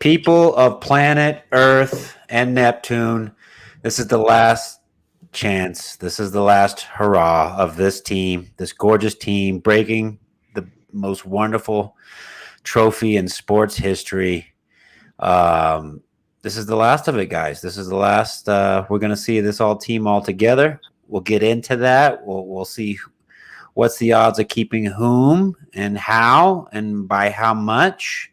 People of planet Earth and Neptune, this is the last chance. This is the last hurrah of this team, this gorgeous team, breaking the most wonderful trophy in sports history. This is the last of it, guys. This is the last. We're going to see this team all together. We'll get into that. We'll see what's the odds of keeping whom and how and by how much.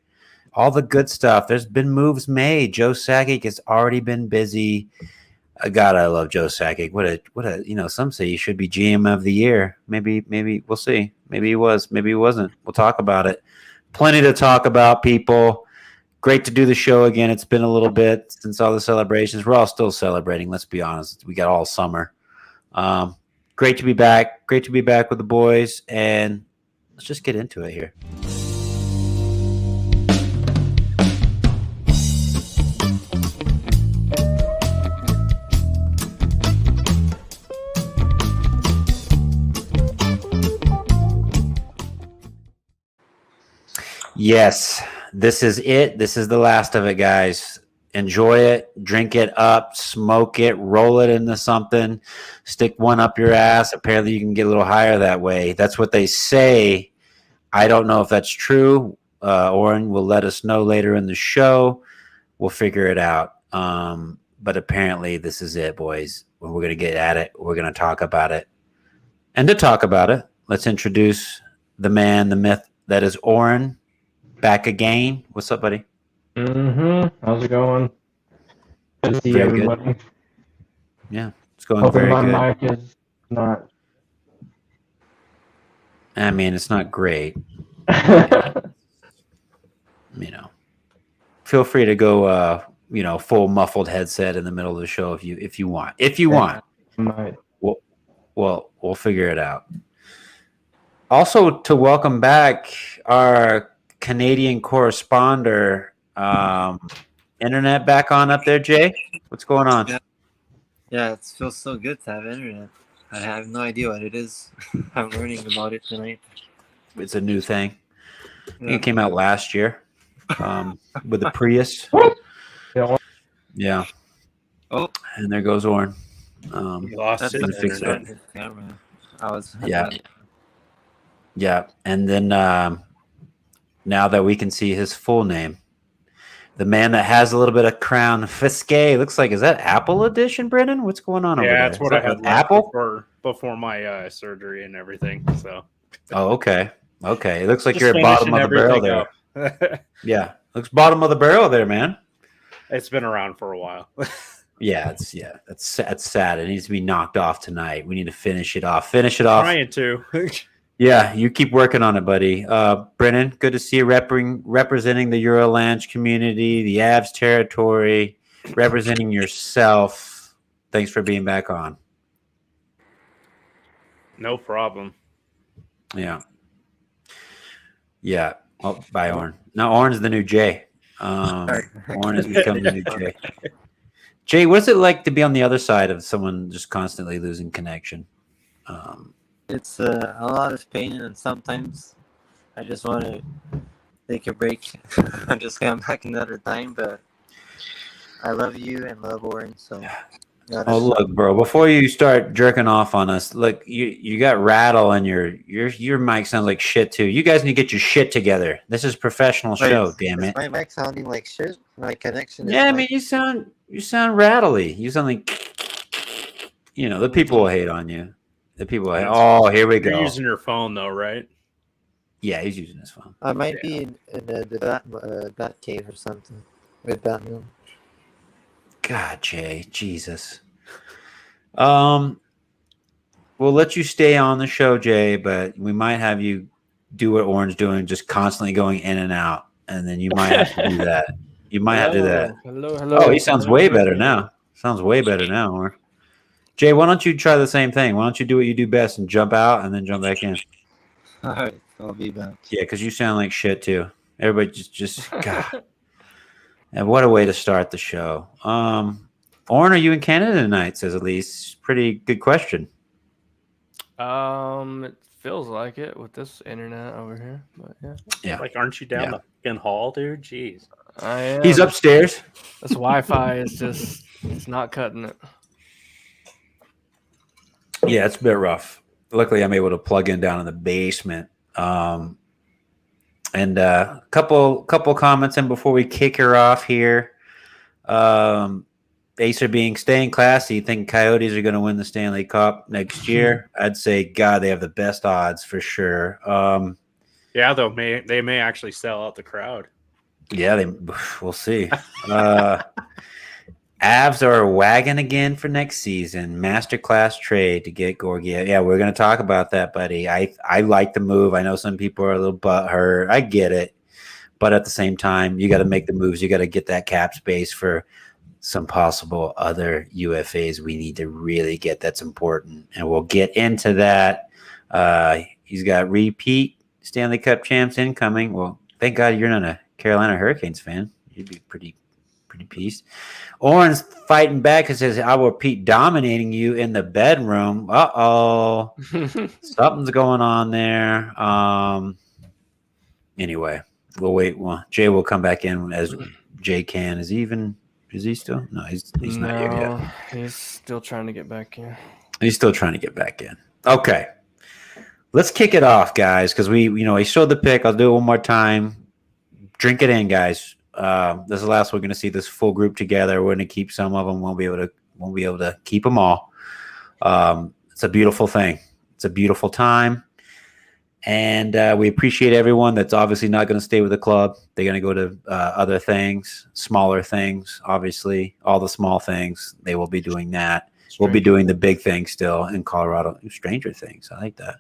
All the good stuff. There's been moves made. Joe Sakic has already been busy. God, I love Joe Sakic. What a. Some say he should be GM of the year. Maybe we'll see. Maybe he was. Maybe he wasn't. We'll talk about it. Plenty to talk about, people. Great to do the show again. It's been a little bit since all the celebrations. We're all still celebrating. Let's be honest. We got all summer. Great to be back. Great to be back with the boys. And let's just get into it here. Yes, this is it. This is the last of it, guys. Enjoy it, drink it up, smoke it, roll it into something, stick one up your ass. Apparently, you can get a little higher that way. That's what they say. I don't know if that's true. Oren will let us know later in the show. We'll figure it out. But apparently, this is it, boys. We're going to get at it. We're going to talk about it. And to talk about it, let's introduce the man, the myth that is Oren. Back again. What's up, buddy? How's it going? Good to see Very everybody. good. Yeah, it's going Hoping very my good. mic is not. I mean, it's not great. Feel free to go. Full muffled headset in the middle of the show if you want. If you want, Might. we'll figure it out. Also, to welcome back our Canadian corresponder, internet back on up there, Jay? What's going on? Yeah, it feels so good to have internet. I have no idea what it is. I'm learning about it tonight. It's a new thing. I think Yeah. it came out last year with the Prius. Yeah. Oh, and there goes Oren. You lost that's it. gonna fix it. his camera. I was. Yeah, and then now that we can see his full name, the man that has a little bit of crown Fisquet. Looks like, is that Apple edition, Brennan? What's going on over there? Yeah, that's what I had Apple before my surgery and everything. So. Oh, okay. It looks like Just you're at bottom of the barrel finishing there. everything Yeah, looks bottom of the barrel there, man. It's been around for a while. That's sad. It needs to be knocked off tonight. We need to finish it off. Trying to. Yeah, you keep working on it, buddy. Brennan, good to see you representing the Eurolanche community, the Avs territory, representing yourself. Thanks for being back on. No problem. Yeah. Oh, bye, Oren. Now, Oren's the new Jay. Oren has become the new Jay. Jay, what's it like to be on the other side of someone just constantly losing connection? It's a lot of pain, and sometimes I just want to take a break. I'm just coming back another time, but I love you and love Oren, so. Oh, look, bro, before you start jerking off on us, look, you got rattle and your mic sounds like shit too. You guys need to get your shit together. This is a professional show, damn it. My mic sounding like shit? My connection is Yeah, I mean, you sound rattly. You sound like, the people will hate on you. The people will hate. Oh, here we go. You're using your phone though, right? Yeah, he's using his phone. I might be in the bat cave or something with Batman. God, Jay, Jesus. We'll let you stay on the show, Jay, but we might have you do what Oren's doing, just constantly going in and out, and then you might have to do that. You might have to do that. Hello. Oh, he sounds way better now. Oren. Jay, why don't you try the same thing? Why don't you do what you do best and jump out and then jump back in? All right, I'll be back. Yeah, because you sound like shit too. Everybody just God. And what a way to start the show. Oren, are you in Canada tonight? Says Elise. Pretty good question. It feels like it with this internet over here, but yeah. Yeah. Like, aren't you down the fucking hall, dude? Jeez. I am. He's upstairs. This Wi-Fi is it's not cutting it. Yeah, it's a bit rough. Luckily, I'm able to plug in down in the basement. And a couple comments in before we kick her off here. Acer being staying classy. Think Coyotes are going to win the Stanley Cup next year? I'd say, God, they have the best odds for sure. Yeah, they may actually sell out the crowd. Yeah, we'll see. Avs are wagging again for next season. Masterclass trade to get Georgiev. Yeah, we're going to talk about that, buddy. I like the move. I know some people are a little butthurt. I get it. But at the same time, you got to make the moves. You got to get that cap space for some possible other UFAs we need to really get. That's important. And we'll get into that. He's got repeat Stanley Cup champs incoming. Well, thank God you're not a Carolina Hurricanes fan. You'd be pretty pissed. Oren's fighting back and says, I will repeat dominating you in the bedroom. Uh-oh. Something's going on there. Anyway, we'll wait. Well, Jay will come back in as Jay can. Is he still? No, he's not here yet. He's still trying to get back in. He's still trying to get back in. Okay. Let's kick it off, guys, because we showed the pick. I'll do it one more time. Drink it in, guys. This is the last we're going to see this full group together. We're going to keep some of them. Won't be able to keep them all. It's a beautiful thing. It's a beautiful time. And we appreciate everyone that's obviously not going to stay with the club. They're going to go to other things, smaller things, obviously. All the small things, they will be doing that. We'll be doing the big things still in Colorado. Stranger Things. I like that.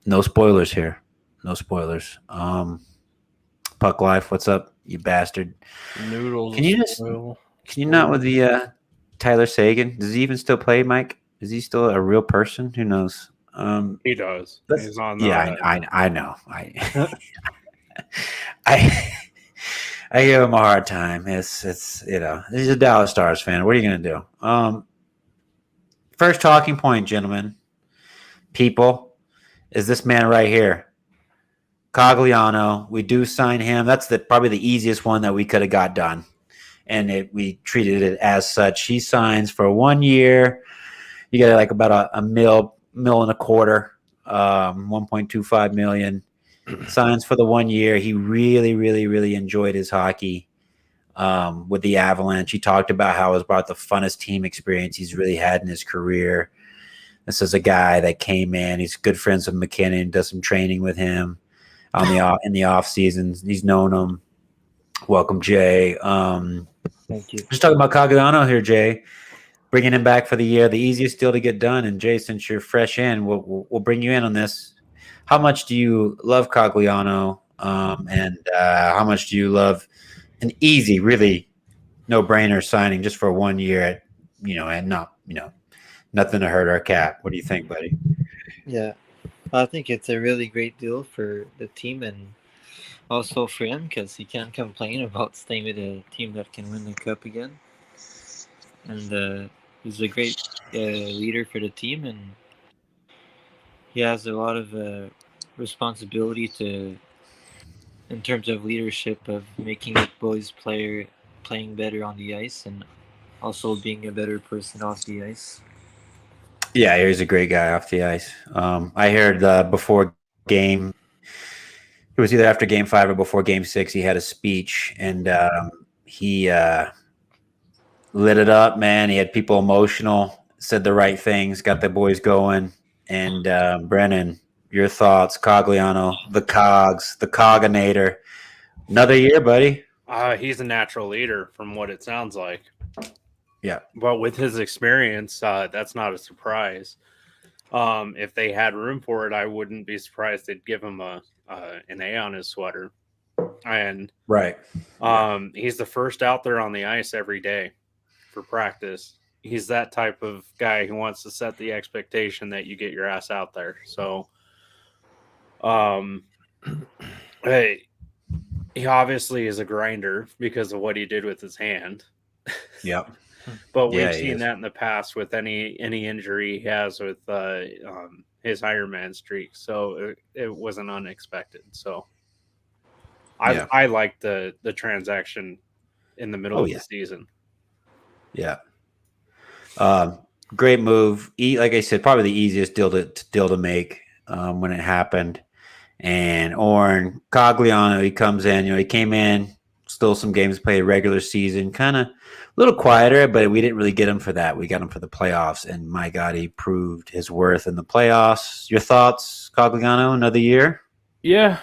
No spoilers here. No spoilers. Puck Life, what's up, you bastard? Noodles. Can you not with the Tyler Sagan? Does he even still play, Mike? Is he still a real person? Who knows? He does. He's on. I know. I give him a hard time. It's he's a Dallas Stars fan. What are you gonna do? First talking point, gentlemen, people, is this man right here. Cogliano, we do sign him. That's probably the easiest one that we could have got done, and we treated it as such. He signs for 1 year. You get like about a mil and a quarter, 1.25 million. Signs for the 1 year. He really, really, really enjoyed his hockey with the Avalanche. He talked about how it was about the funnest team experience he's really had in his career. This is a guy that came in. He's good friends with McKinnon. Does some training with him in the off season. He's known him. Welcome, Jay. Thank you. Just talking about Cogliano here, Jay. Bringing him back for the year, the easiest deal to get done. And Jay, since you're fresh in, we'll bring you in on this. How much do you love Cogliano? And how much do you love an easy, really no-brainer signing just for 1 year and nothing to hurt our cap? What do you think, buddy? Yeah, I think it's a really great deal for the team and also for him because he can't complain about staying with a team that can win the cup again. And he's a great leader for the team, and he has a lot of responsibility in terms of leadership of making the boys playing better on the ice and also being a better person off the ice. Yeah, he's a great guy off the ice. I heard before game, it was either after game 5 or before game 6, he had a speech, and he lit it up, man. He had people emotional, said the right things, got the boys going. And Brennan, your thoughts, Cogliano, the Cogs, the Coginator. Another year, buddy. He's a natural leader from what it sounds like. Yeah. But with his experience, that's not a surprise. If they had room for it, I wouldn't be surprised they'd give him an A on his sweater. And right. He's the first out there on the ice every day for practice. He's that type of guy who wants to set the expectation that you get your ass out there. So, hey, he obviously is a grinder because of what he did with his hand. Yep. But we've seen that in the past with any injury he has with his Ironman streak. So it wasn't unexpected. So I like the transaction in the middle of the season. Yeah. Great move. Like I said, probably the easiest deal to make when it happened. And Orrin Cogliano, he comes in. He came in, still some games played regular season, kind of a little quieter, but we didn't really get him for that. We got him for the playoffs, and my God, he proved his worth in the playoffs. Your thoughts, Cogliano? Another year? Yeah,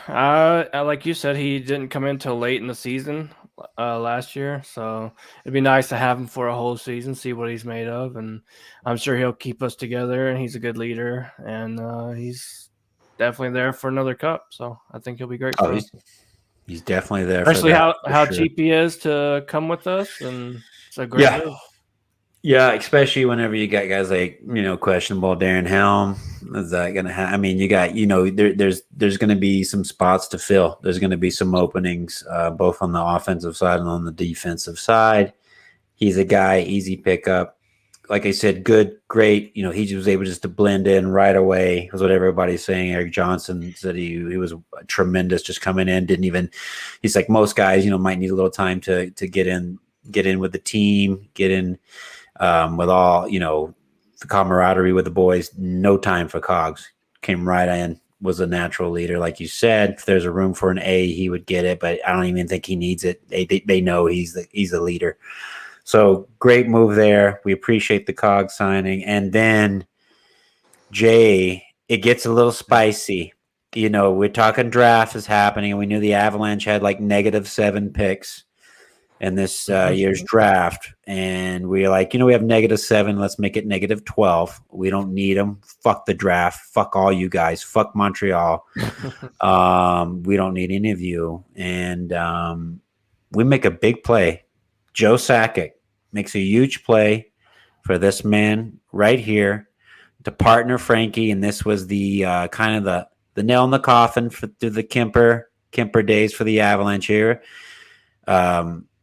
like you said, he didn't come in till late in the season last year, so it'd be nice to have him for a whole season, see what he's made of, and I'm sure he'll keep us together. And he's a good leader, and he's definitely there for another cup. So I think he'll be great for us. He's definitely there. Especially for that, how sure. cheap he is to come with us, and it's a great move. Yeah, especially whenever you got guys like questionable Darren Helm. Is that gonna happen? I mean, you got there's going to be some spots to fill. There's going to be some openings, both on the offensive side and on the defensive side. He's a guy, easy pickup. Like I said, good, great. He was able just to blend in right away. Was what everybody's saying. Eric Johnson said he was tremendous, just coming in. Didn't even. He's like most guys, might need a little time to get in with the team, get in. With all the camaraderie with the boys, no time for Cogs. Came right in, was a natural leader, like you said. If there's a room for an A, he would get it, but I don't even think he needs it. They know he's the leader. So great move there. We appreciate the Cogs signing, and then Jay, it gets a little spicy. We're talking draft is happening, and we knew the Avalanche had like -7 picks in this year's draft, and we're like, we have -7. Let's make it -12. We don't need them. Fuck the draft. Fuck all you guys. Fuck Montreal. We don't need any of you. And we make a big play. Joe Sakic makes a huge play for this man right here to partner Frankie, and this was the kind of the nail in the coffin through the Kuemper days for the Avalanche here.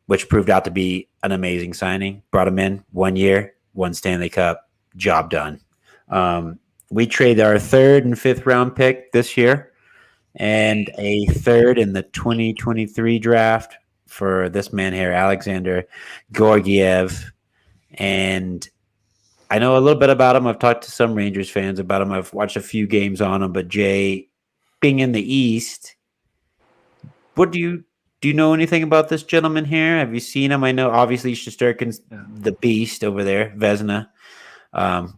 Which proved out to be an amazing signing. Brought him in 1 year, 1 Stanley Cup, job done. We traded our 3rd and 5th round pick this year and a 3rd in the 2023 draft for this man here, Alexander Georgiev. And I know a little bit about him. I've talked to some Rangers fans about him. I've watched a few games on him. But Jay, being in the East, what do you know anything about this gentleman here? Have you seen him? I know obviously Shesterkin's the beast over there. Vezina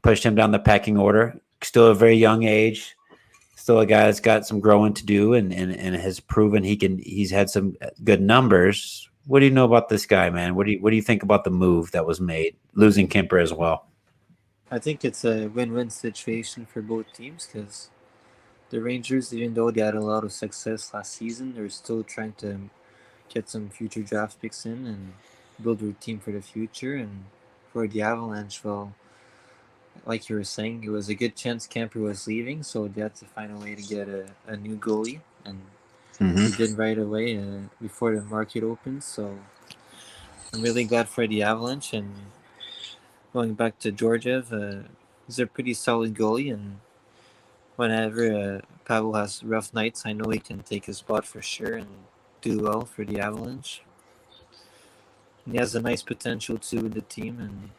pushed him down the pecking order. Still a very young age. Still a guy that's got some growing to do and has proven he's had some good numbers. What do you know about this guy, man? What do you think about the move that was made, losing Kuemper as well? I think it's a win-win situation for both teams because the Rangers, even though they had a lot of success last season, they're still trying to get some future draft picks in and build their team for the future. And for the Avalanche, well, like you were saying, it was a good chance Kuemper was leaving, so they had to find a way to get a new goalie, and they did right away before the market opens. So I'm really glad for the Avalanche. And going back to Georgiev, he's a pretty solid goalie, and whenever Pavel has rough nights, I know he can take his spot for sure and do well for the Avalanche. He has a nice potential too with the team, and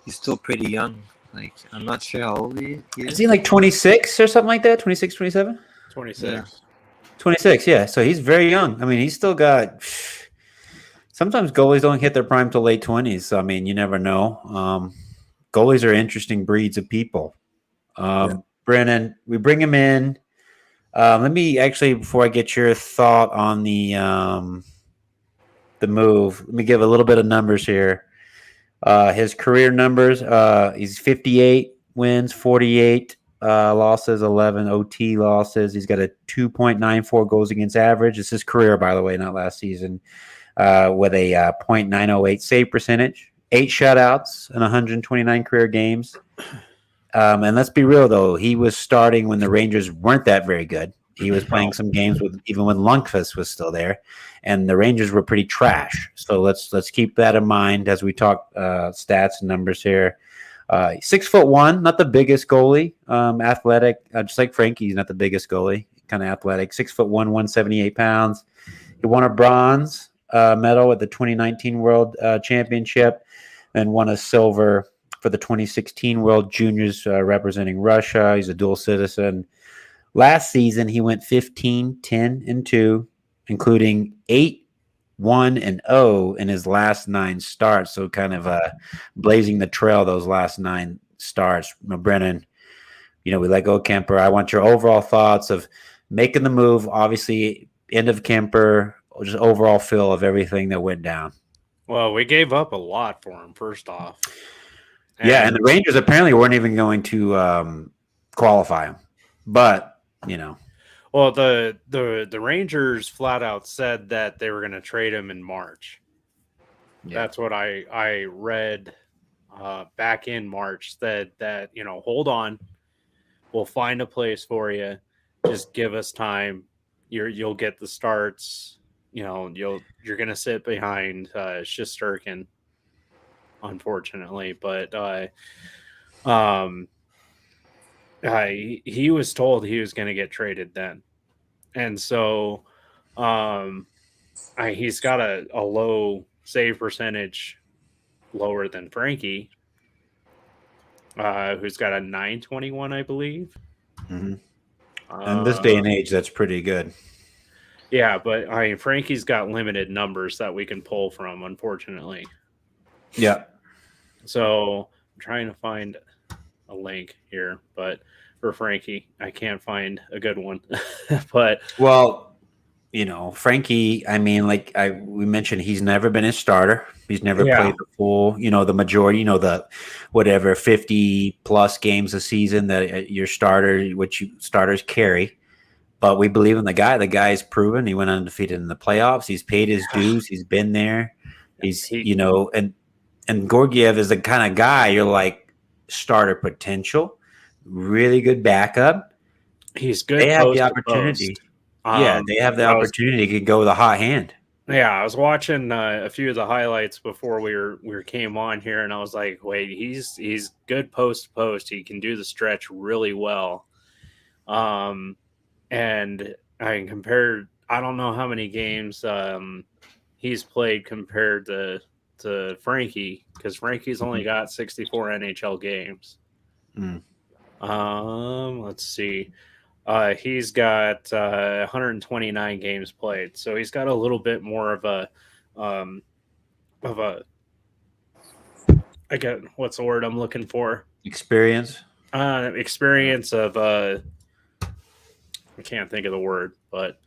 he's still pretty young. Like, I'm not sure how old he is. Is he like 26 or something like that? 26, 27? 26. Yeah. 26, yeah. So he's very young. I mean, he's still got – sometimes goalies don't hit their prime till late 20s. So, I mean, you never know. Goalies are interesting breeds of people. Brennan, we bring him in. Let me actually, before I get your thought on the move, let me give a little bit of numbers here. His career numbers, he's 58 wins, 48 losses, 11 OT losses. He's got a 2.94 goals against average. It's his career, by the way, not last season, with a .908 save percentage, 8 shutouts in 129 career games. And let's be real, though. He was starting when the Rangers weren't that very good. He was playing some games even when Lundqvist was still there, and the Rangers were pretty trash. So let's keep that in mind as we talk stats and numbers here. 6'1", not the biggest goalie. Athletic, just like Frankie, he's not the biggest goalie. Kind of athletic. 6'1", 178 pounds. He won a bronze medal at the 2019 World Championship and won a silver for the 2016 World Juniors representing Russia. He's a dual citizen. Last season, he went 15, 10, and 2, including 8, 1, and 0 in his last 9 starts. So kind of blazing the trail those last 9 starts. Brennan, we let go of Kuemper. I want your overall thoughts of making the move. Obviously, end of Kuemper, just overall feel of everything that went down. Well, we gave up a lot for him, first off. And the Rangers apparently weren't even going to qualify him. But, Well, the Rangers flat out said that they were going to trade him in March. Yeah. That's what I read back in March. That hold on, we'll find a place for you. Just give us time. You'll get the starts. You're going to sit behind Shesterkin, unfortunately, but he was told he was going to get traded then. And so he's got a low save percentage, lower than Frankie, who's got a 921, I believe. Mm-hmm. In this day and age, that's pretty good. Yeah, but Frankie's got limited numbers that we can pull from, unfortunately. Yeah. So I'm trying to find a link here, but for Frankie, I can't find a good one. But Frankie, we mentioned, he's never been a starter. He's never played the full, the majority, the whatever 50 plus games a season that your starter, which starters carry. But we believe in the guy. The guy's proven. He went undefeated in the playoffs. He's paid his dues. He's been there. He's and Georgiev is the kind of guy you're like, starter potential, really good backup. He's good. They have the opportunity. They have the opportunity to go with a hot hand. Yeah, I was watching a few of the highlights before we came on here, and I was like, wait, he's good post to post. He can do the stretch really well. And I compared, I don't know how many games he's played compared to Frankie, because Frankie's only got 64 NHL games. Let's see. He's got 129 games played, so he's got a little bit more of a I get what's the word I'm looking for? Experience. Experience of I can't think of the word, but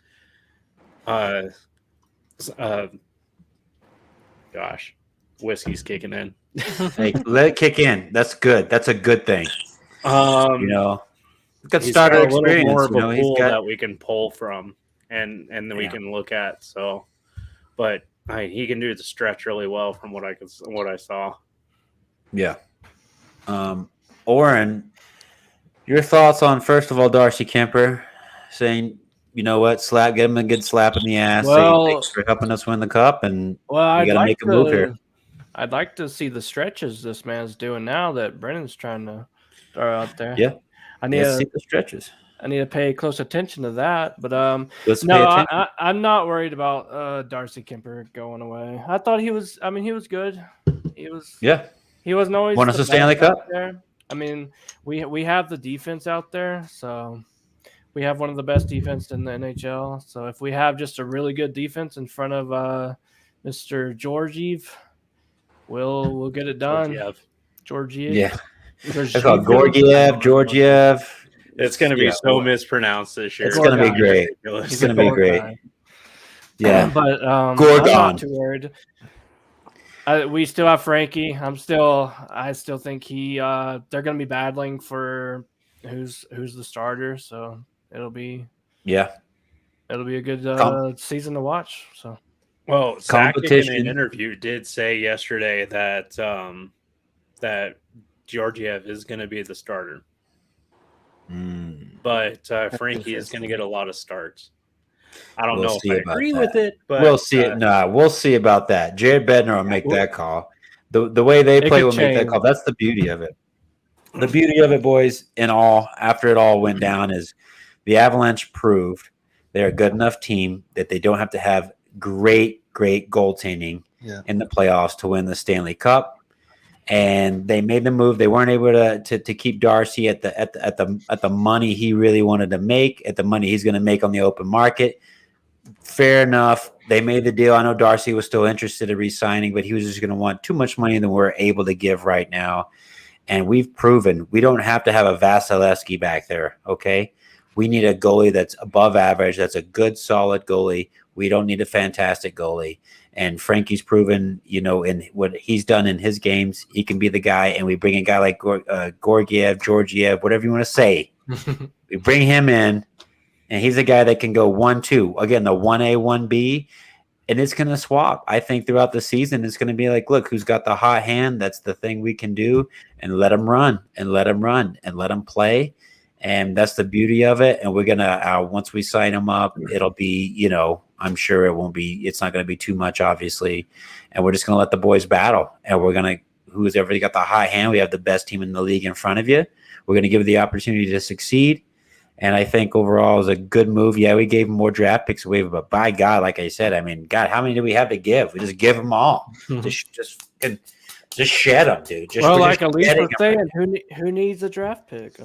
gosh, whiskey's kicking in. Hey, let it kick in. That's good. That's a good thing. Got starter experience. More of a pool that we can pull from, and then we can look at. So, but he can do the stretch really well from what I saw. Yeah. Oren, your thoughts on, first of all, Darcy Kuemper saying, you know what, give him a good slap in the ass. Well, thanks for helping us win the cup, and we I'd got to make a move here. I'd like to see the stretches this man's doing now that Brennan's trying to throw out there. Yeah. I need to see the stretches. I need to pay close attention to that. But I'm not worried about Darcy Kuemper going away. I thought he was good. He wasn't always won us a Stanley Cup there. I mean, we have the defense out there, so we have one of the best defense in the NHL. So if we have just a really good defense in front of Mr. Georgiev, we'll get it done. Georgiev. Yeah. It's called Georgiev. It's going to be so mispronounced this year. It's going to be great. It's going to be great. Yeah. But Gorgon. I'm not too worried. We still have Frankie. I still think they're going to be battling for who's the starter. So it'll be a good season to watch. So, well, Sakic in an interview did say yesterday that that Georgiev is going to be the starter, but Frankie is going to get a lot of starts. I don't know if I agree with it, but we'll see it. We'll see about that. Jared Bednar will make that call. The way they play will make that call. That's the beauty of it. The beauty of it, boys, after it all went down, is the Avalanche proved they're a good enough team that they don't have to have great goaltending in the playoffs to win the Stanley Cup. And they made the move. They weren't able to keep Darcy at the money he really wanted to make, at the money he's going to make on the open market. Fair enough. They made the deal. I know Darcy was still interested in re-signing, but he was just going to want too much money than we're able to give right now. And we've proven we don't have to have a Vasilevsky back there, okay? We need a goalie that's above average, that's a good, solid goalie. We don't need a fantastic goalie. And Frankie's proven, in what he's done in his games, he can be the guy. And we bring a guy like Georgiev, whatever you want to say. We bring him in, and he's a guy that can go 1-2. Again, the 1A, 1B, and it's going to swap. I think throughout the season, it's going to be like, look, who's got the hot hand? That's the thing we can do, and let him run, and let him play. And that's the beauty of it. And we're going to, once we sign him up, it'll be, I'm sure it's not going to be too much, obviously. And we're just going to let the boys battle. And we're going to, who's ever got the high hand, we have the best team in the league in front of you. We're going to give you the opportunity to succeed. And I think overall it was a good move. Yeah, we gave him more draft picks away, but by God, like I said, God, how many do we have to give? We just give them all. Just shed them, dude. Like Elise was saying, who needs a draft pick?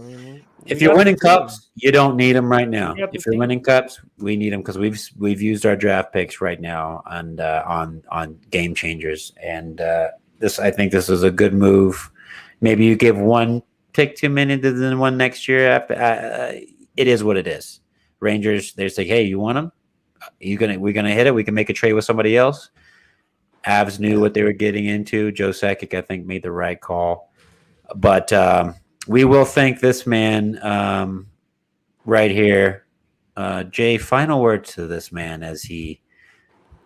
If you're winning cups, you don't need them right now. If you're winning cups, we need them because we've used our draft picks right now on game changers. And I think this is a good move. Maybe you give one pick too many than one next year. After it is what it is. Rangers, they're saying, hey, you want them? We're gonna hit it. We can make a trade with somebody else. Avs knew what they were getting into. Joe Sakic, I think, made the right call. But we will thank this man right here. Jay, final word to this man as he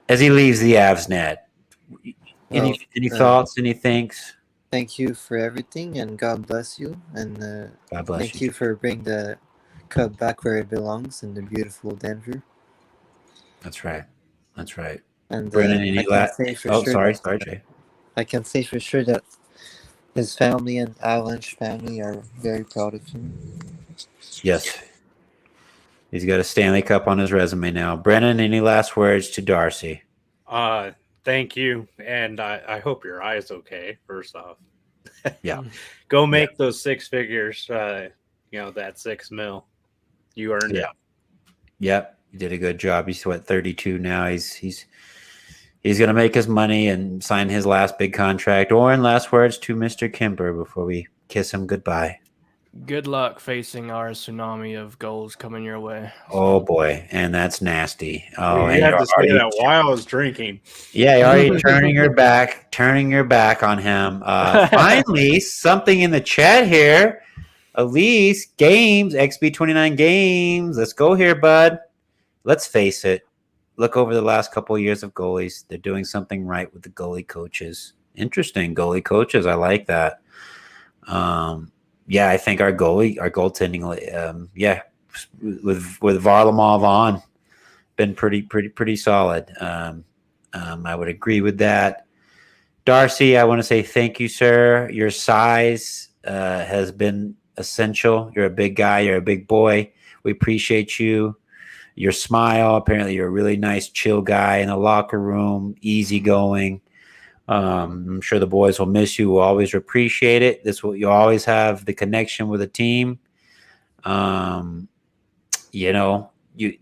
leaves the Avs net. Any thoughts? Any thanks? Thank you for everything, and God bless you. And God bless thank you for bringing the Cup back where it belongs in the beautiful Denver. That's right. And Brennan, any sorry, Jay. I can say for sure that his family and Avalanche family are very proud of him. Yes. He's got a Stanley Cup on his resume now. Brennan, any last words to Darcy? Thank you. And I hope your eye's okay, first off. Yeah. Go make those six figures, that $6 million. You earned it. Yep. You did a good job. He's 32 now. He's going to make his money and sign his last big contract. Or in last words to Mr. Kuemper before we kiss him goodbye. Good luck facing our tsunami of goals coming your way. Oh boy, and that's nasty. Oh, you had to say that while I was drinking. Yeah, you're already turning your back on him. Finally, something in the chat here. Elise, games, XB29 games. Let's go here, bud. Let's face it. Look over the last couple of years of goalies. They're doing something right with the goalie coaches. Interesting, goalie coaches. I like that. I think our goaltending, with Varlamov on, been pretty solid. I would agree with that. Darcy, I want to say thank you, sir. Your size has been essential. You're a big guy. You're a big boy. We appreciate you. Your smile. Apparently, you're a really nice, chill guy in the locker room, easygoing. I'm sure the boys will miss you. We'll always appreciate it. You always have the connection with the team.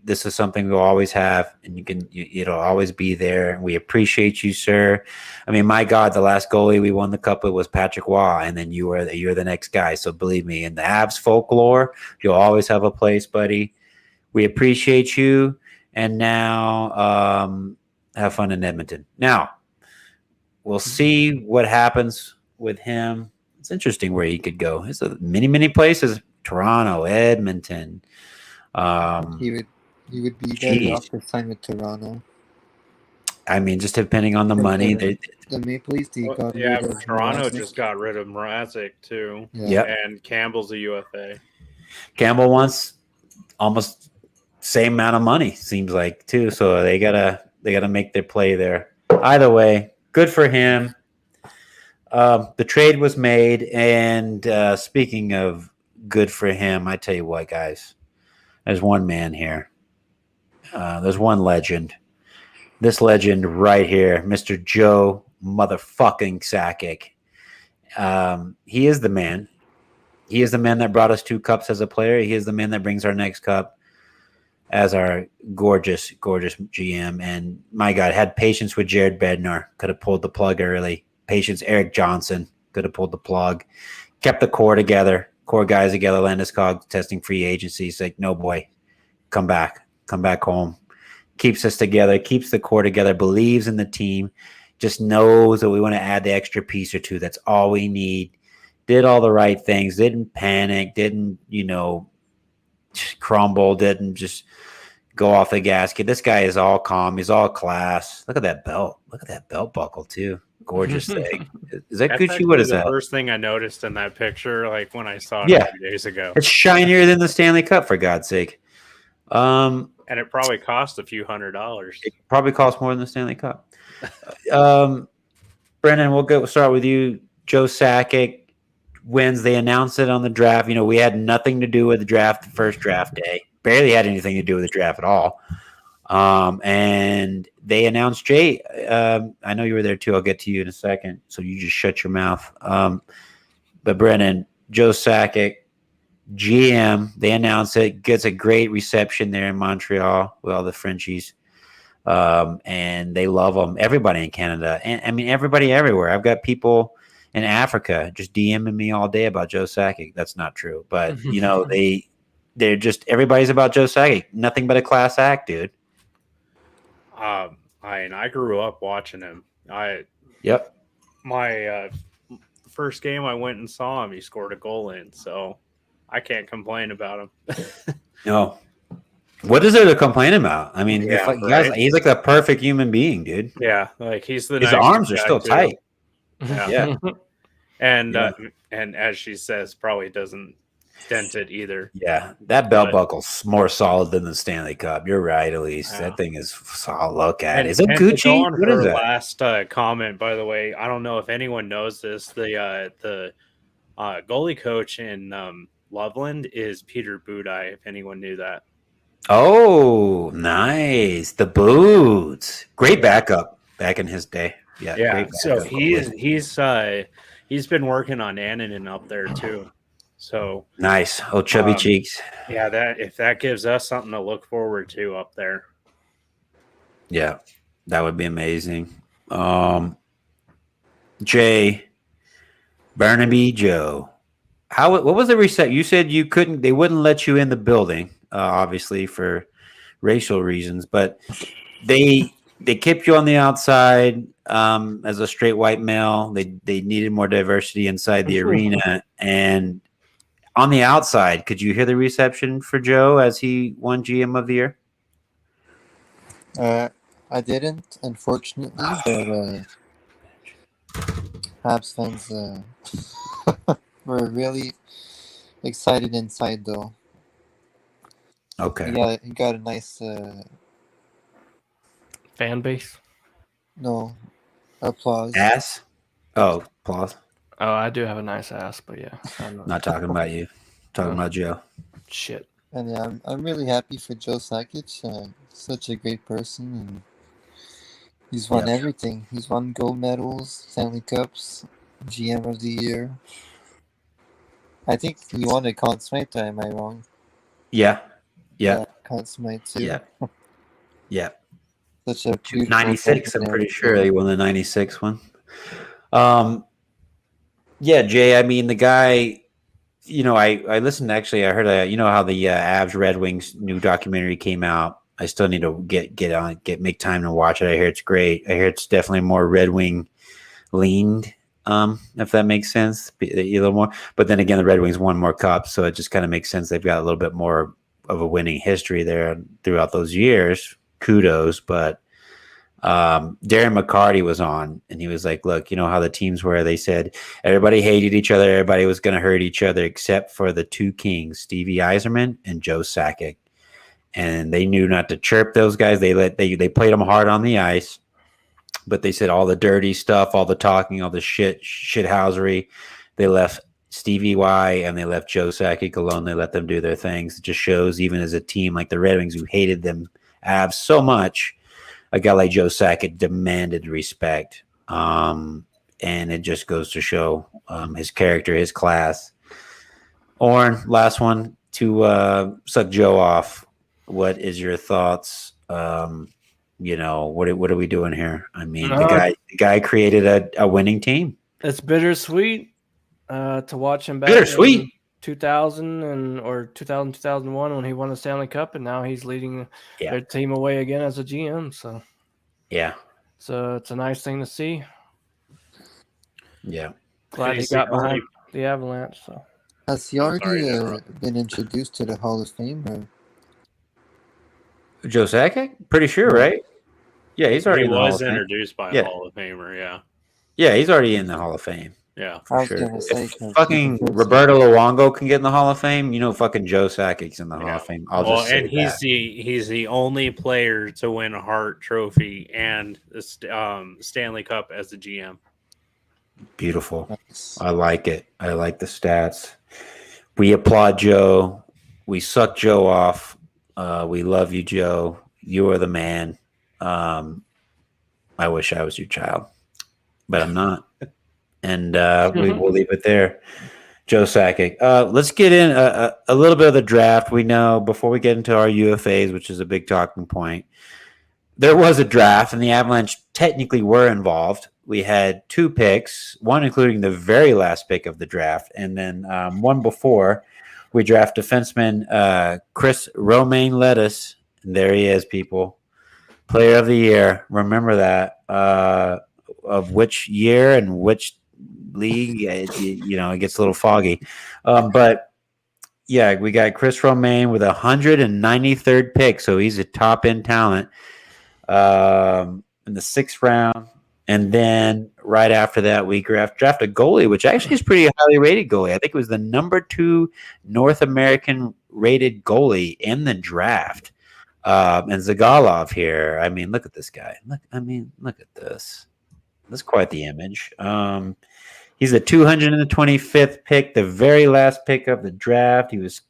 This is something we'll always have, and it'll always be there. And we appreciate you, sir. I mean, my God, the last goalie we won the cup with was Patrick Waugh, and then you're the next guy. So believe me, in the Avs folklore, you'll always have a place, buddy. We appreciate you, and now have fun in Edmonton. Now, we'll see what happens with him. It's interesting where he could go. It's many places. Toronto, Edmonton. He would be better off to sign with Toronto. I mean, just depending on the money. The Maple Leafs, but Toronto just got rid of Mrazek too. Yeah. And Campbell's a UFA. Campbell wants almost same amount of money, seems like, too. So they gotta make their play there. Either way, good for him. The trade was made, and speaking of good for him, I tell you what, guys, there's one man here. There's one legend, This legend right here, Mr. Joe motherfucking Sakic. He is the man. He is the man that brought us 2 cups as a player. He is the man that brings our next cup as our gorgeous, gorgeous GM. And my God, had patience with Jared Bednar. Could have pulled the plug early. Patience, Eric Johnson. Could have pulled the plug. Kept the core together. Core guys together. Landis Cogs testing free agency. He's like, no, boy. Come back. Come back home. Keeps us together. Keeps the core together. Believes in the team. Just knows that we want to add the extra piece or two. That's all we need. Did all the right things. Didn't panic. Didn't, crumble. Didn't just go off the gasket. This guy is all calm. He's all class. Look at that belt. Look at that belt buckle, too. Gorgeous thing. Is that Gucci? What is that? The first thing I noticed in that picture, like when I saw it a few days ago. It's shinier than the Stanley Cup, for God's sake. And it probably cost a few $100s. It probably cost more than the Stanley Cup. Brendan, we'll start with you. Joe Sakic wins. They announced it on the draft. We had nothing to do with the draft the first draft day. Barely had anything to do with the draft at all. And they announced Jay. I know you were there too. I'll get to you in a second. So you just shut your mouth. But Brennan, Joe Sakic, GM, they announced it. Gets a great reception there in Montreal with all the Frenchies. And they love him. Everybody in Canada. And I mean, everybody everywhere. I've got people in Africa just DMing me all day about Joe Sakic. That's not true. But, they're just, everybody's about Joe Sakic. Nothing but a class act, dude. I grew up watching him. My first game I went and saw him, he scored a goal in, so I can't complain about him. No. What is there to complain about? I mean, right? He's like the perfect human being, dude. Yeah, like he's the his arms are still tight. Yeah. And as she says, probably doesn't dent it either. Yeah, that belt buckle's more solid than the Stanley Cup. You're right, Elise. Yeah. That thing is solid. Look at it. Is it Gucci? What is that? Last comment, by the way, I don't know if anyone knows this. The goalie coach in Loveland is Peter Budaj. If anyone knew that. Oh, nice. The Boots. Great backup back in his day. Yeah. So he's been working on Annan up there too. So nice. Oh, chubby cheeks. Yeah, if that gives us something to look forward to up there. Yeah, that would be amazing. Jay, Barnaby Joe. What was the reset? You said you couldn't, they wouldn't let you in the building, obviously for racial reasons, but they kept you on the outside as a straight white male. They needed more diversity inside the arena. And on the outside, could you hear the reception for Joe as he won GM of the year? I didn't, unfortunately, but Habs fans were really excited inside, though. Okay. Yeah, he got a nice fan base. No, applause. Ass? Oh, applause. Oh, I do have a nice ass, but yeah. I'm not talking about you. Talking about Joe. Shit. And yeah, I'm really happy for Joe Sakic. Such a great person, and he's won everything. He's won gold medals, Stanley Cups, GM of the year. I think he won a Conn Smythe. Am I wrong? Yeah. Conn Smythe too. Yeah. Such a 96. I'm pretty sure he won the 96 one. Yeah, Jay. I mean, the guy. I listened. Actually, I heard. How the Avs Red Wings new documentary came out. I still need to make time to watch it. I hear it's great. I hear it's definitely more Red Wing leaned. If that makes sense, a little more. But then again, the Red Wings won more cups, so it just kind of makes sense. They've got a little bit more of a winning history there throughout those years. Kudos, but Darren McCarty was on, and he was like, look, you know how the teams were? They said everybody hated each other. Everybody was going to hurt each other except for the two kings, Stevie Yzerman and Joe Sakic. And they knew not to chirp those guys. They played them hard on the ice, but they said all the dirty stuff, all the talking, all the shithousery, they left Stevie Y and they left Joe Sakic alone. They let them do their things. It just shows, even as a team like the Red Wings, who hated them Avs so much, a guy like Joe Sakic demanded respect. And it just goes to show his character, his class. Orrin, last one to suck Joe off. What is your thoughts? What are we doing here? I mean, the guy created a winning team. It's bittersweet to watch him back Bittersweet. in 2000 or 2001 when he won the Stanley Cup, and now he's leading their team away again as a GM. So it's a nice thing to see. Yeah, glad he got behind the Avalanche. So has he already been introduced to the Hall of Fame? Or? Joe Sakic? Pretty sure, right? Yeah, he's already introduced by a Hall of Famer. Yeah, he's already in the Hall of Fame. Yeah, for sure. If fucking Roberto Luongo can get in the Hall of Fame, fucking Joe Sakic's in the Hall of Fame. He's the only player to win a Hart Trophy and the Stanley Cup as the GM. Beautiful. Nice. I like it. I like the stats. We applaud Joe. We suck Joe off. We love you, Joe. You are the man. I wish I was your child, but I'm not. And we'll leave it there. Joe Sakic. Let's get in a little bit of the draft. We know before we get into our UFAs, which is a big talking point, there was a draft, and the Avalanche technically were involved. We had 2 picks, one including the very last pick of the draft, and then one before we draft defenseman Chris Romain Lettuce. And there he is, people. Player of the year. Remember that. Of which year and which league, it gets a little foggy. But yeah, we got Chris Romain with 193rd pick, so he's a top-end talent in the 6th round. And then right after that, we draft a goalie, which actually is pretty highly rated goalie. I think it was the number 2 North American rated goalie in the draft. And Zagalov here. I mean, look at this guy. Look at this. That's quite the image. He's the 225th pick, the very last pick of the draft. He was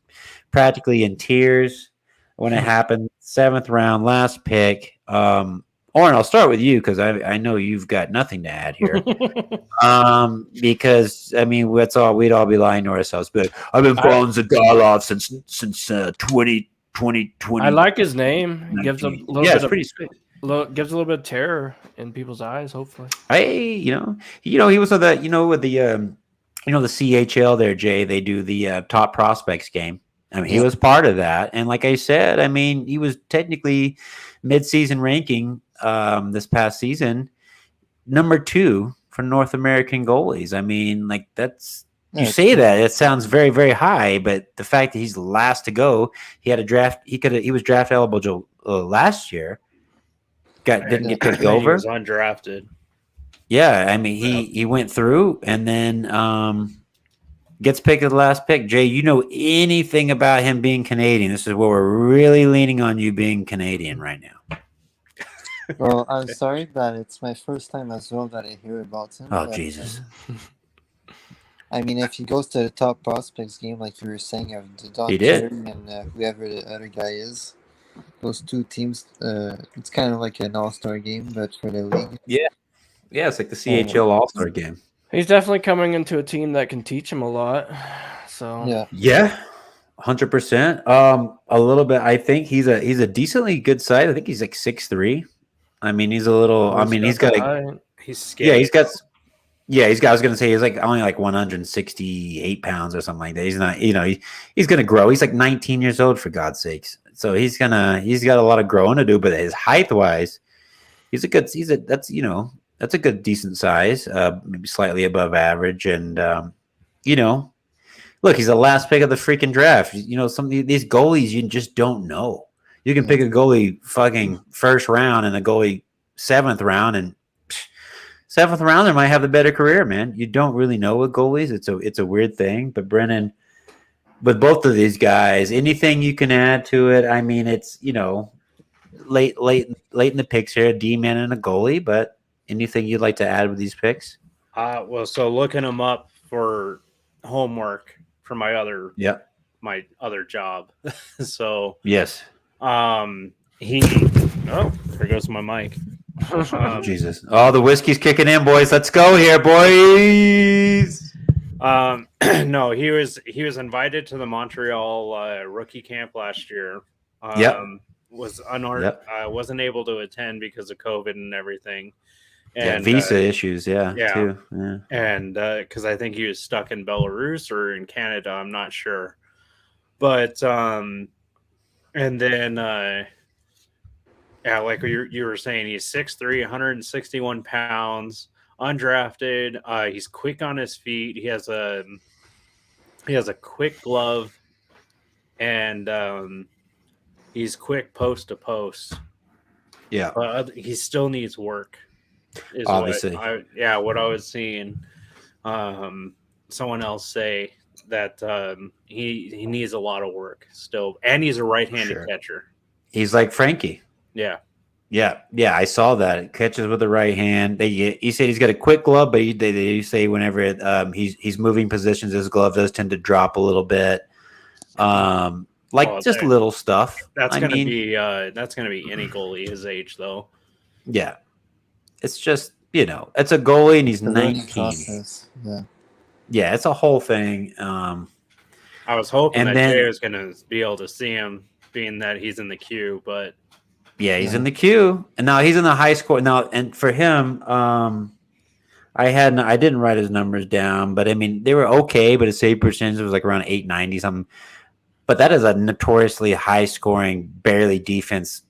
practically in tears when it happened. 7th round, last pick. Orrin, I'll start with you because I know you've got nothing to add here. Because we'd all be lying to ourselves. But I've been following Zagalov since 2020. I like his name. It gives a little bit of pretty sweet. Gives a little bit of terror in people's eyes. Hopefully, he was with the with the the CHL there, Jay. They do the top prospects game. I mean, he was part of that, and like I said, he was technically mid-season ranking this past season, number 2 for North American goalies. I mean, like that's you say that it sounds very, very high, but the fact that he's last to go, he had a draft. He was draft eligible last year. Didn't get picked over. He was undrafted. Yeah, I mean he went through and then gets picked at the last pick. Jay, you know anything about him being Canadian? This is where we're really leaning on you being Canadian right now. Well, I'm sorry, but it's my first time as well that I hear about him. Oh, Jesus. I mean, if he goes to the top prospects game, like you were saying, of the Don he did. And whoever the other guy is, those 2 teams, it's kind of like an all-star game, but for the league. Yeah, it's like the CHL all-star game. He's definitely coming into a team that can teach him a lot. So yeah, 100%. A little bit. I think he's a decently good size. I think he's like 6'3". I mean, he's a little. He's got. He's skinny. Yeah, he's got. Yeah, he's got. I was gonna say he's like only like 168 pounds or something like that. He's not. He's gonna grow. He's like 19 years old, for God's sakes. So he's got a lot of growing to do. But his height wise, that's a good decent size. Maybe slightly above average. And look, he's the last pick of the freaking draft. Some of these goalies you just don't know. You can pick a goalie fucking 1st round and a goalie 7th round, and 7th rounder might have the better career, man. You don't really know with goalies. It's a weird thing. But Brennan, with both of these guys, anything you can add to it? I mean, it's late in the picks here, a D-man and a goalie. But anything you'd like to add with these picks? So looking them up for homework for my other my other job. So yes. he There goes my mic. Oh, Jesus. Oh, the whiskey's kicking in, boys. Let's go here, boys. No, he was invited to the Montreal rookie camp last year. Yep. Wasn't able to attend because of COVID and everything. Yeah, And visa issues, yeah, yeah. too. Yeah. And because I think he was stuck in Belarus or in Canada, I'm not sure. But and then yeah, like you were saying, he's 6'3", 161 pounds, undrafted. He's quick on his feet. He has a quick glove, and he's quick post to post. Yeah. But he still needs work. Is Obviously. what I was seeing. Someone else say that he needs a lot of work still, and he's a right-handed catcher. He's like Frankie. Yeah. Yeah, I saw that. Catches with the right hand. He said he's got a quick glove, but they say whenever he's moving positions, his glove does tend to drop a little bit. Just little stuff. That's gonna be any goalie his age, though. Yeah, it's just it's a goalie and he's 19. Yeah, it's a whole thing. I was hoping that Jay was gonna be able to see him, being that he's in the queue, but. Yeah, he's in the queue, and now he's in the high score now. And for him, I didn't write his numbers down, but I mean they were okay. But his save percentage was like around 890 something. But that is a notoriously high scoring, barely defense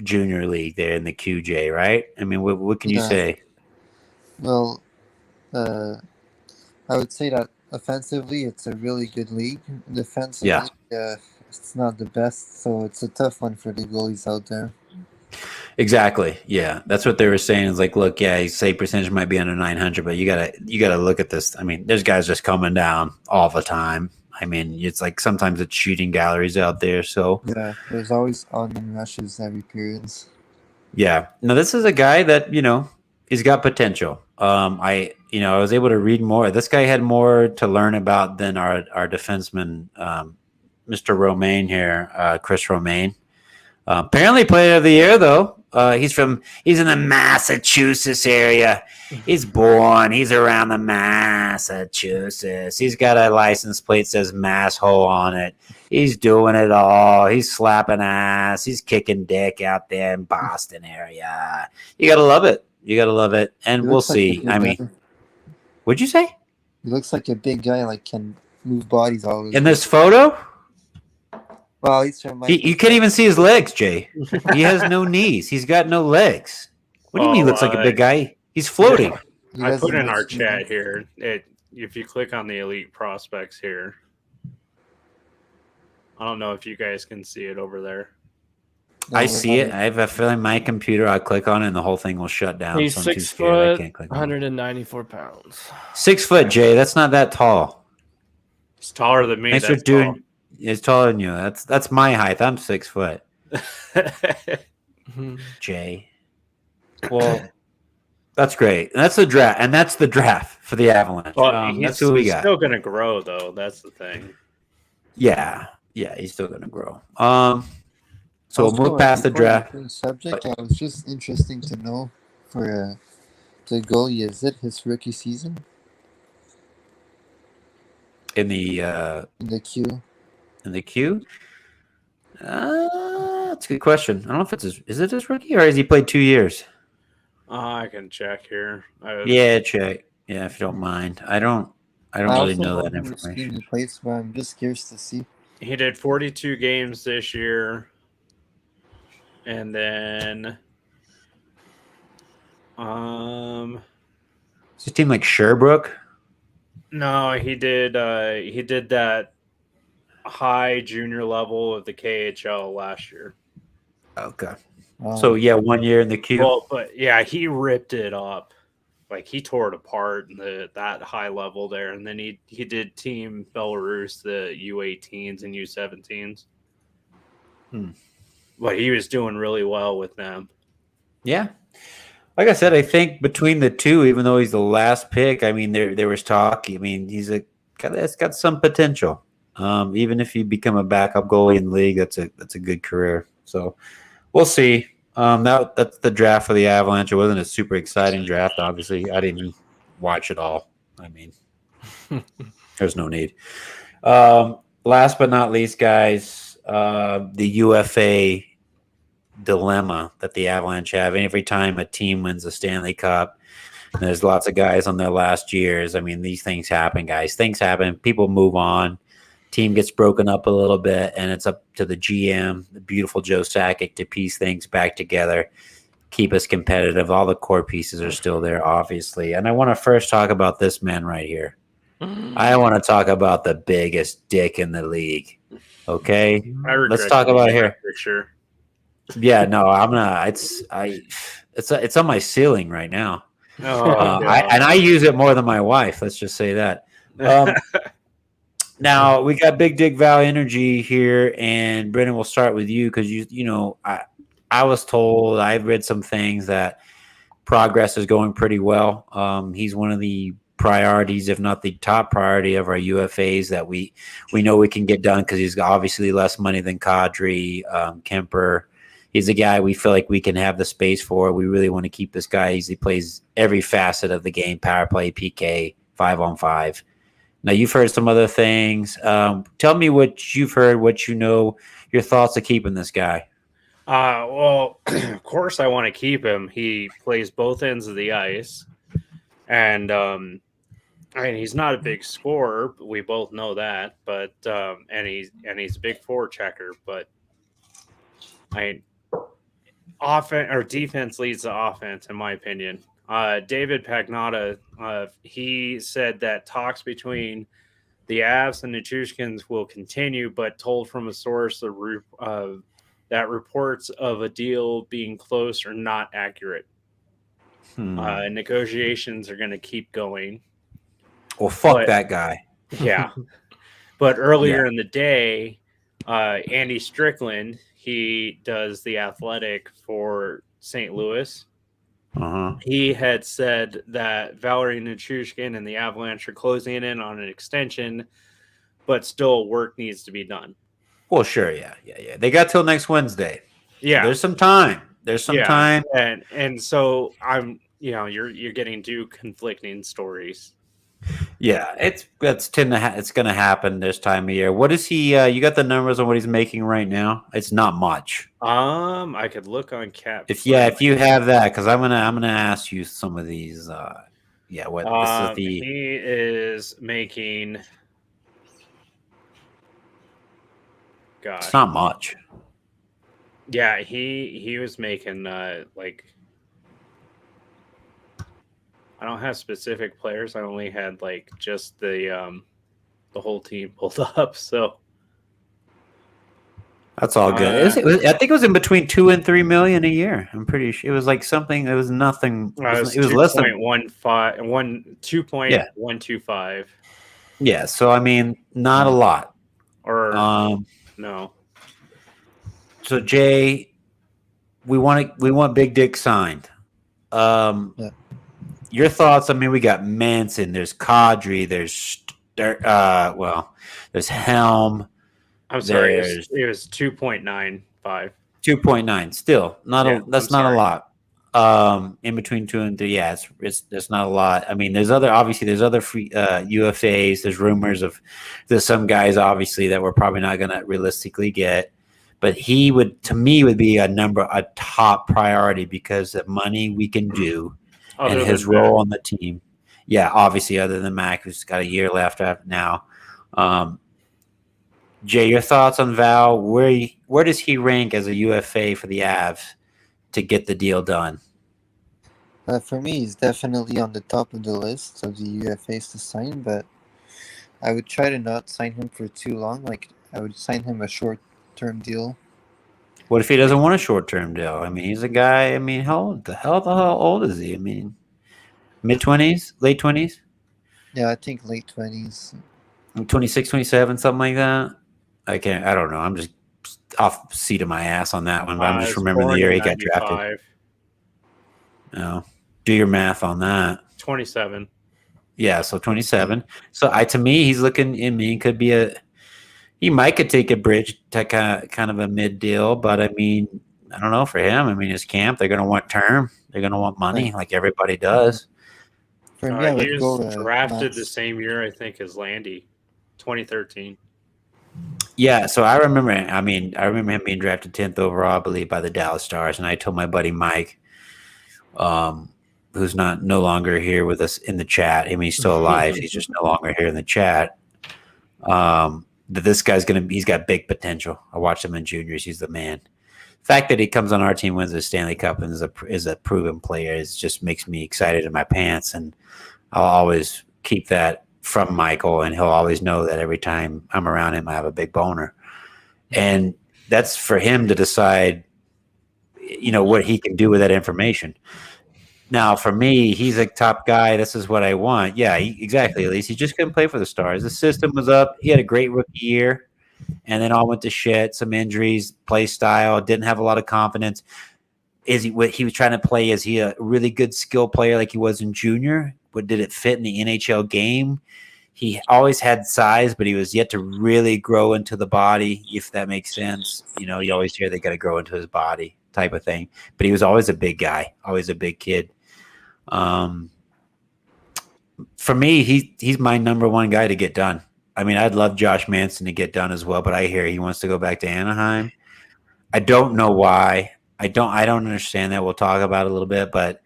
junior league there in the QJ, right? I mean, what can you say? Well, I would say that offensively, it's a really good league. Defensively, it's not the best, so it's a tough one for the goalies out there. Exactly. Yeah, that's what they were saying. Is like, look, his save percentage might be under 900, but you gotta look at this. I mean, there's guys just coming down all the time. I mean, it's like sometimes it's shooting galleries out there. So yeah, there's always on rushes every periods. Yeah. Now this is a guy that he's got potential. I was able to read more. This guy had more to learn about than our defenseman, Mr. Romaine here, Chris Romaine. Apparently player of the year though. He's in the Massachusetts area. He's around the Massachusetts. He's got a license plate that says Masshole on it. He's doing it all. He's slapping ass. He's kicking dick out there in Boston area. You gotta love it. And we'll see. I mean, what'd you say? He looks like a big guy, like can move bodies all over. In this photo? Well, he's from you can't even see his legs, Jay. He has no knees. He's got no legs. What do you mean he looks like a big guy? He's floating. I put in our chat here. If you click on the elite prospects here, I don't know if you guys can see it over there. I see it. I have a feeling my computer, I click on it and the whole thing will shut down. He's 6 foot, 194 pounds. 6 foot, Jay. That's not that tall. He's taller than me. Thanks for doing. It's taller than you. That's my height. I'm 6 foot. Jay. Well, that's great. And that's the draft. And that's the draft for the Avalanche. Well, that's who we got. He's still going to grow, though. That's the thing. Yeah, he's still going to grow. So we'll move past the draft. Subject. I was just interesting to know for the goalie. Is it his rookie season? In the queue. In the queue? That's a good question. I don't know if is it his rookie or has he played 2 years? I can check here. Yeah, check. Yeah, if you don't mind. I don't really know that information. Place, but I'm just curious to see. He did 42 games this year. And then Is his team like Sherbrooke? No, he did that high junior level of the KHL last year. Okay. So 1 year in the queue. Well, but yeah, he ripped it up. Like he tore it apart in that high level there, and then he did Team Belarus, the U18s and U17s. But he was doing really well with them. Yeah. Like I said, I think between the two, even though he's the last pick, I mean, there was talk. I mean, he's that's got some potential. Even if you become a backup goalie in the league, that's a good career. So we'll see. That's the draft for the Avalanche. It wasn't a super exciting draft, obviously. I didn't even watch it all. I mean, there's no need. Last but not least, guys, the UFA dilemma that the Avalanche have. And every time a team wins a Stanley Cup, there's lots of guys on their last years. I mean, these things happen, guys. Things happen. People move on. Team gets broken up a little bit, and it's up to the GM, the beautiful Joe Sakic, to piece things back together, keep us competitive. All the core pieces are still there, obviously. And I want to first talk about this man right here. I want to talk about the biggest dick in the league. Okay, let's talk about it here. Picture. Yeah, no, I'm gonna. It's on my ceiling right now. I use it more than my wife. Let's just say that. Now we got Big Dick Val Energy here, and Brendan, we'll start with you because I was told, I've read some things that progress is going pretty well. He's one of the priorities, if not the top priority, of our UFAs that we know we can get done because he's obviously less money than Kadri, Kuemper. He's a guy we feel like we can have the space for. We really want to keep this guy. He plays every facet of the game: power play, PK, 5-on-5. Now, you've heard some other things. Tell me what you've heard, what you know, your thoughts of keeping this guy. Well, of course I want to keep him. He plays both ends of the ice. And he's not a big scorer. We both know that. But and he's a big forechecker. But offense or defense leads the offense, in my opinion. David Pagnotta, he said that talks between the Avs and the Chushkins will continue, but told from a source that reports of a deal being close are not accurate. Negotiations are going to keep going. Well, fuck that guy. Yeah. But earlier in the day, Andy Strickland, he does the Athletic for St. Louis. He had said that Valerie Nichushkin and the Avalanche are closing in on an extension, but still work needs to be done. Well, sure, yeah. They got till next Wednesday. Yeah, so there's some time. Time, and so I'm, you're getting two conflicting stories. Yeah, it's going to happen this time of year. What is he? You got the numbers on what he's making right now? It's not much. I could look on Cap. If you have that, because I'm gonna ask you some of these. What this is the? He is making. God, it's not much. Yeah, he was making I don't have specific players. I only had just the whole team pulled up. So that's all good. I think it was in between 2 and 3 million a year. I'm pretty sure it was something. It was nothing. It was less than 2.125. Yeah. So I mean, not a lot. Or no. So Jay, we want Big Dick signed. Your thoughts? I mean, we got Manson. There's Kadri. There's Helm. I'm sorry. It was 2.95. 2.9. Still that's not a lot. In between 2 and 3, yeah, it's not a lot. I mean, there's other free UFAs. There's rumors there's some guys obviously that we're probably not going to realistically get, but he would be a top priority because of money we can do. And his role on the team. Yeah, obviously, other than Mac, who's got a year left now. Jay, your thoughts on Val? Where does he rank as a UFA for the Avs to get the deal done? For me, he's definitely on the top of the list of the UFAs to sign, but I would try to not sign him for too long. I would sign him a short-term deal. What if he doesn't want a short-term deal? I mean, he's a guy. I mean, how old is he? I mean, mid-20s, late 20s? Yeah, I think late 20s. 26, 27, something like that. I don't know. I'm just off seat of my ass on that one, but I'm just remembering the year he got drafted. No, do your math on that. 27. Yeah, so 27. So to me, he's looking. I mean, he could take a bridge to kind of a mid deal, but I mean, I don't know for him. I mean, his camp, they're going to want term. They're going to want money like everybody does. For me, I He would was go drafted Max. the same year, I think, as Landy, 2013. Yeah, so I remember him being drafted 10th overall, I believe, by the Dallas Stars. And I told my buddy Mike, who's no longer here with us in the chat. I mean, he's still alive. He's just no longer here in the chat. That this guy's he's got big potential. I watched him in juniors. He's the man. The fact that he comes on our team, wins the Stanley Cup, and is a proven player, just makes me excited in my pants. And I'll always keep that from Michael, and he'll always know that every time I'm around him, I have a big boner. And that's for him to decide, what he can do with that information. Now, for me, he's a top guy. This is what I want. Yeah, exactly. At least he just couldn't play for the Stars. The system was up. He had a great rookie year, and then all went to shit. Some injuries, play style, didn't have a lot of confidence. What he was trying to play? Is he a really good skill player like he was in junior? But did it fit in the NHL game? He always had size, but he was yet to really grow into the body, if that makes sense. You always hear they got to grow into his body type of thing. But he was always a big guy, always a big kid. For me, he's my number one guy to get done. I mean, I'd love Josh Manson to get done as well, but I hear he wants to go back to Anaheim. I don't know why. I don't understand that. We'll talk about it a little bit, but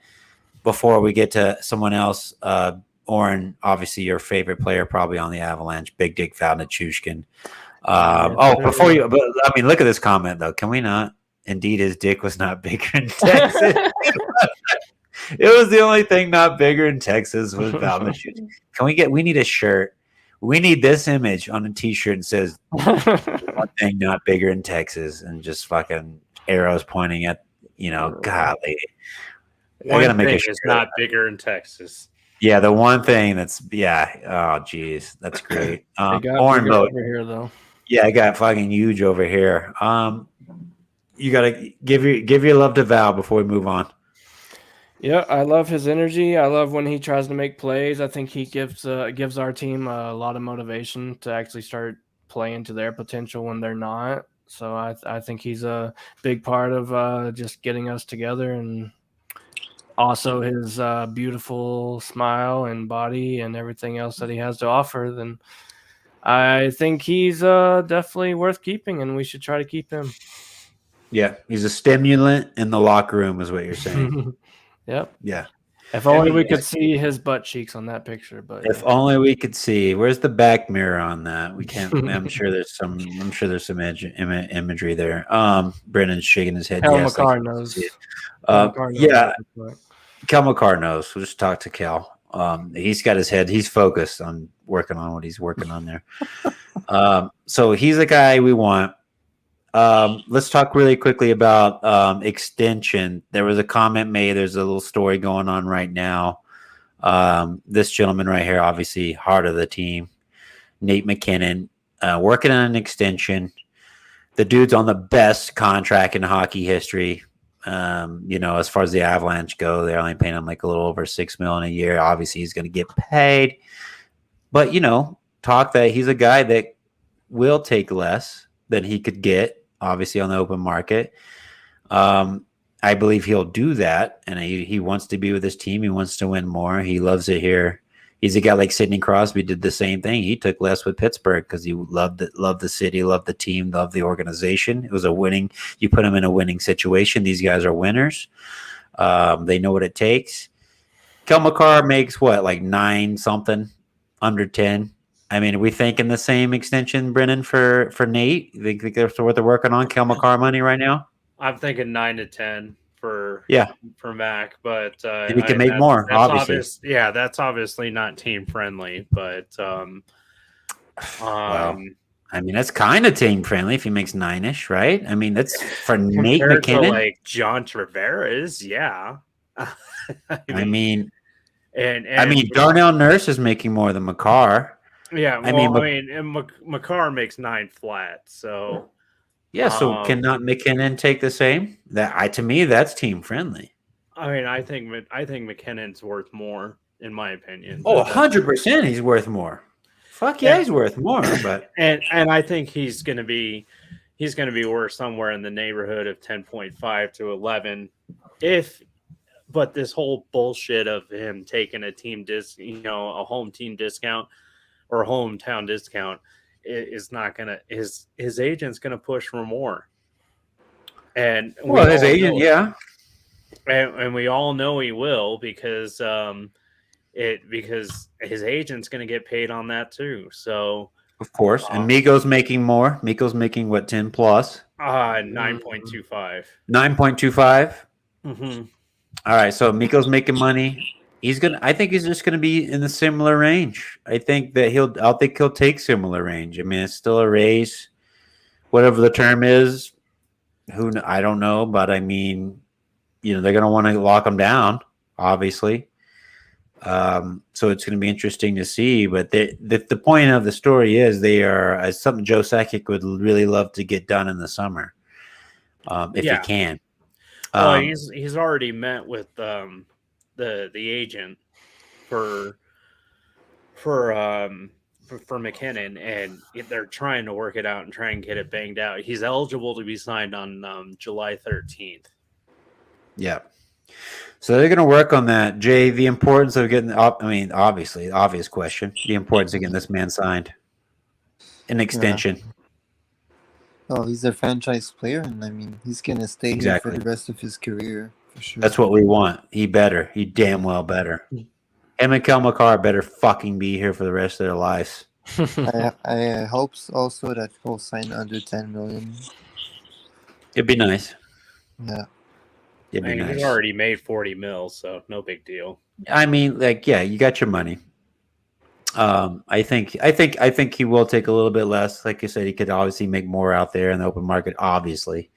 before we get to someone else, Oren, obviously your favorite player probably on the Avalanche, Big Dick Val Nichushkin. Before you, but I mean, look at this comment though. Can we not? Indeed, his dick was not bigger in Texas. It was the only thing not bigger in Texas was Val Nichushkin. We need a shirt. We need this image on a t-shirt that says one thing not bigger in Texas and just fucking arrows pointing at, golly. I gotta make a shirt. It's not bigger in Texas. Yeah, the one thing that's oh geez, that's great. Orange boat over here though. Yeah, I got fucking huge over here. You gotta give your love to Val before we move on. Yeah, I love his energy. I love when he tries to make plays. I think he gives our team a lot of motivation to actually start playing to their potential when they're not. So I think he's a big part of just getting us together, and also his beautiful smile and body and everything else that he has to offer. Then I think he's definitely worth keeping, and we should try to keep him. Yeah, he's a stimulant in the locker room, is what you're saying. Yep. Yeah. If only we could see his butt cheeks on that picture, but if only we could see. Where's the back mirror on that? We can't. I'm sure there's some imagery there. Brennan's shaking his head. Kel yes, McCarr knows. Kel McCarr knows. We'll just talk to Kel. He's got his head. He's focused on working on what he's working on there. So he's the guy we want. Let's talk really quickly about extension. There was a comment made. There's a little story going on right now. This gentleman right here, obviously heart of the team, Nate McKinnon, working on an extension. The dude's on the best contract in hockey history. As far as the Avalanche go, they're only paying him like a little over $6 million a year. Obviously, he's going to get paid. But, talk that he's a guy that will take less than he could get, obviously, on the open market. I believe he'll do that, and he wants to be with his team. He wants to win more. He loves it here. He's a guy like Sidney Crosby did the same thing. He took less with Pittsburgh because he loved the city, loved the team, loved the organization. It was a winning. You put him in a winning situation. These guys are winners. They know what it takes. Kel McCarr makes what, like 9 something, under 10. I mean, are we thinking the same extension, Brennan, for Nate? You think that's what they're working on, Kel McCarr money right now? I'm thinking 9 to 10 for Mac, but he can make more, obviously. That's obviously not team friendly, but well, I mean, that's kind of team friendly if he makes 9-ish, right? I mean, that's for Nate McKinnon. To like John Tavares, yeah. I mean, Darnell Nurse is making more than McCarr. Yeah, McCarr makes 9 flat, so. Yeah, so cannot McKinnon take the same? To me, that's team friendly. I mean, I think McKinnon's worth more, in my opinion. 100% he's worth more. Fuck yeah, he's worth more. But and I think he's going to be, he's going to be worth somewhere in the neighborhood of 10.5 to 11. But this whole bullshit of him taking a home team discount or a hometown discount is not going to, his agent's going to push for more. And his agent, yeah. And we all know he will because his agent's going to get paid on that too. So of course, and Miko's making more. Miko's making what, 10 plus? 9.25. 9.25. Mm-hmm. All right, so Miko's making money. I think he's just gonna be in the similar range. I think he'll take similar range. I mean, it's still a raise, whatever the term is. I don't know, but I mean, they're gonna want to lock him down, obviously. So it's going to be interesting to see. But the point of the story is they are something Joe Sakic would really love to get done in the summer, if he can. Well, he's already met with the agent for McKinnon, and they're trying to work it out and try and get it banged out. He's eligible to be signed on July 13th. Yeah. So they're going to work on that. Jay, the importance of getting, obviously, obvious question, the importance of getting this man signed. An extension. Yeah. Oh, he's a franchise player, and I mean, he's going to stay here for the rest of his career, for sure. That's what we want. He damn well better. Him and Kel McCarr better fucking be here for the rest of their lives. I hope also that he'll sign under $10 million. It'd be nice. Yeah. Nice. He's already made 40 mil, so no big deal. I mean, you got your money. I think he will take a little bit less. Like you said, he could obviously make more out there in the open market, obviously.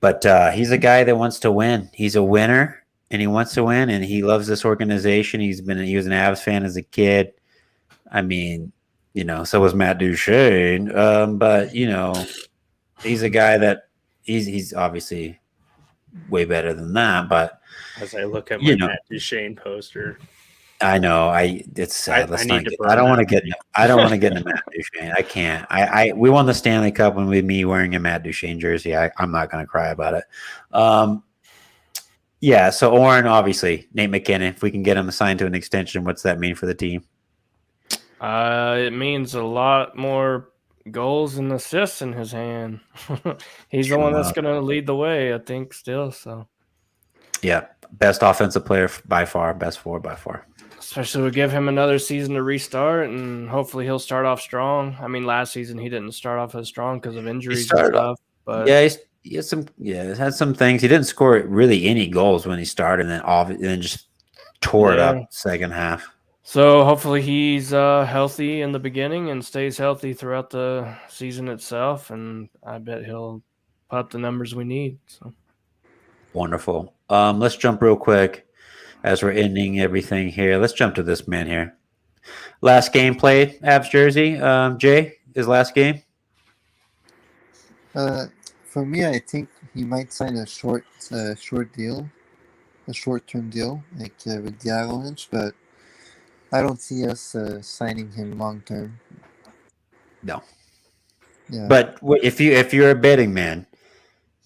But he's a guy that wants to win. He's a winner, and he wants to win, and he loves this organization. He was an Avs fan as a kid. I mean, so was Matt Duchene. But he's a guy that he's obviously way better than that. But as I look at my Matt Duchene poster, I know it's sad. I don't want to get into Matt Duchene. I can't. We won the Stanley Cup with me wearing a Matt Duchene jersey. I'm not going to cry about it. Yeah. So Oren, obviously, Nate McKinnon. If we can get him assigned to an extension, what's that mean for the team? It means a lot more goals and assists in his hand. He's the one that's going to lead the way, I think, still. So, yeah, best offensive player by far, best forward by far. Especially we give him another season to restart, and hopefully he'll start off strong. I mean, last season he didn't start off as strong because of injuries and stuff. But yeah, he had some things. He didn't score really any goals when he started, and then just tore it up second half. So hopefully he's healthy in the beginning and stays healthy throughout the season itself, and I bet he'll put up the numbers we need. So wonderful. Let's jump real quick as we're ending everything here. Let's jump to this man here. Last game played, Avs jersey. Jay, his last game. For me, I think he might sign a short-term deal, like with the Avalanche, but I don't see us signing him long term. No. Yeah. But if you're a betting man,